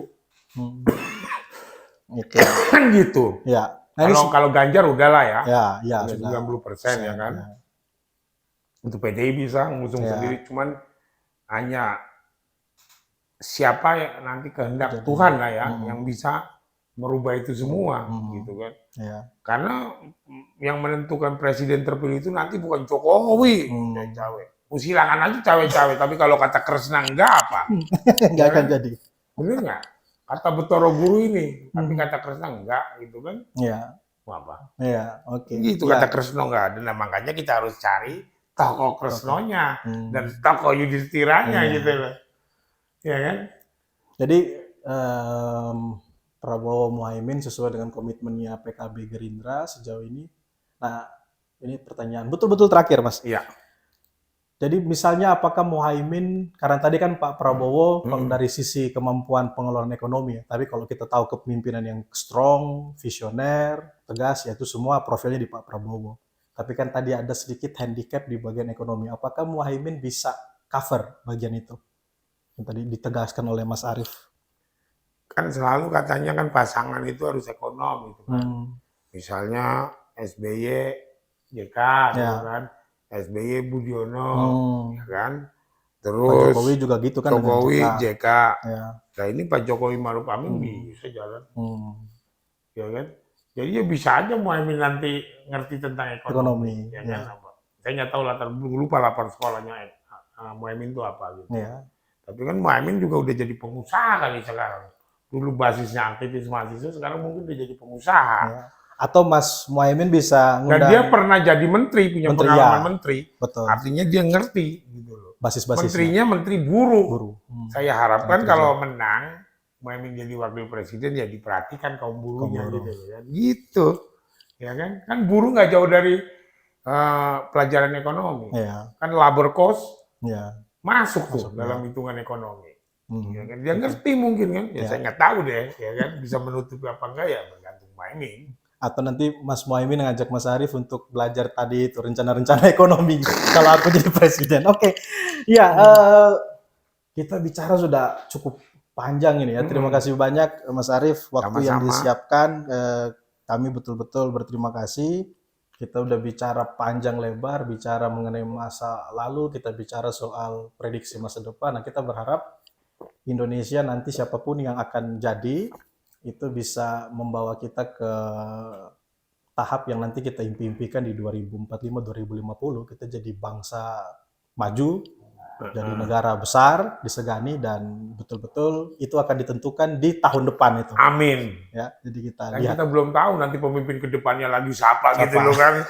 Gitu. Kan gitu. Ya. Nah, ini Kalau Ganjar udahlah ya. ya Udah 90% ya kan. Ya. Untuk PDI bisa ngusung Ya. sendiri, cuman hanya siapa ya nanti kehendak Tuhan lah ya yang bisa merubah itu semua gitu kan. Ya. Karena yang menentukan presiden terpilih itu nanti bukan Jokowi, cawe. Silakan aja cawe-cawe, tapi kalau kata Kresna enggak apa? Nggak akan jadi. Bener nggak? Kata Betoro Guru ini, tapi kata Kresna enggak gitu kan? Ya. Mau apa? Ya, oke. Gitu Ya. kata Kresna enggak ada. Nah, makanya kita harus cari tokoh Kresnonya dan tokoh Yudhistiranya gitu loh. Ya kan? Jadi Prabowo Muhaimin sesuai dengan komitmennya PKB Gerindra sejauh ini. Nah, ini pertanyaan betul-betul terakhir, Mas. Iya. Jadi misalnya apakah Muhaimin, karena tadi kan Pak Prabowo dari sisi kemampuan pengelolaan ekonomi, ya. Tapi kalau kita tahu kepemimpinan yang strong, visioner, tegas, ya itu semua profilnya di Pak Prabowo. Tapi kan tadi ada sedikit handicap di bagian ekonomi. Apakah Muhaimin bisa cover bagian itu? Yang tadi ditegaskan oleh Mas Arief. Kan selalu katanya kan pasangan itu harus ekonomi. Gitu kan. Misalnya SBY, JK, gitu kan. SBY Budiono, ya kan. Terus Pak Jokowi juga gitu kan. Jokowi, JK. Ya. Nah ini Pak Jokowi Maruf Amin bisa jalan. Ya kan. Jadi ya bisa aja Muhaimin nanti ngerti tentang ekonomi. Ya kan? Saya nggak tahu lupa latar sekolahnya Muhaimin itu apa gitu. Ya. Tapi kan Muhaimin juga udah jadi pengusaha kali sekarang. Dulu basisnya aktivis mahasiswa, sekarang mungkin udah jadi pengusaha. Ya. Atau Mas Muhaimin bisa ngundang. Dan dia pernah jadi menteri, punya pengalaman menteri. Betul. Artinya dia ngerti gitu loh. Basis-basisnya. Menterinya menteri buruh. Saya harapkan kalau menang, Muhaimin jadi wakil presiden ya diperhatikan kaum buruhnya gitu kan. Gitu. Ya kan? Kan buruh nggak jauh dari pelajaran ekonomi. Ya. Kan labor cost masuk tuh dalam hitungan ekonomi. Ya kan? Dia ngerti mungkin kan. Ya saya nggak tahu deh, ya kan. Bisa menutupi apa enggak ya bergantung Muhaimin. Atau nanti Mas Muhaimin ngajak Mas Arief untuk belajar tadi itu rencana-rencana ekonomi kalau aku jadi presiden. Oke. Ya, kita bicara sudah cukup panjang ini ya. Terima kasih banyak Mas Arief waktu yang disiapkan. Kami betul-betul berterima kasih. Kita udah bicara panjang lebar, bicara mengenai masa lalu, kita bicara soal prediksi masa depan. Nah, kita berharap Indonesia nanti siapapun yang akan jadi itu bisa membawa kita ke tahap yang nanti kita impikan di 2045-2050, kita jadi bangsa maju, jadi negara besar, disegani, dan betul-betul itu akan ditentukan di tahun depan itu. Amin. Ya, jadi kita lihat. Kita belum tahu nanti pemimpin kedepannya lagi siapa gitu loh kan.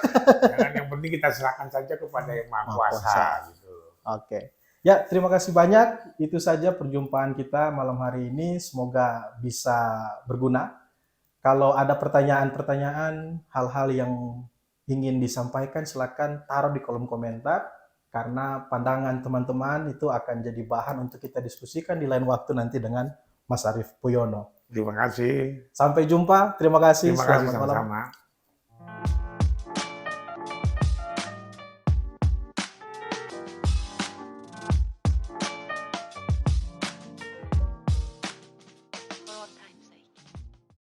Yang penting kita serahkan saja kepada Yang Maha Kuasa. Gitu. Oke. Ya, terima kasih banyak. Itu saja perjumpaan kita malam hari ini. Semoga bisa berguna. Kalau ada pertanyaan-pertanyaan, hal-hal yang ingin disampaikan, silakan taruh di kolom komentar. Karena pandangan teman-teman itu akan jadi bahan untuk kita diskusikan di lain waktu nanti dengan Mas Arief Puyono. Terima kasih. Sampai jumpa. Terima kasih. Terima kasih sama-sama.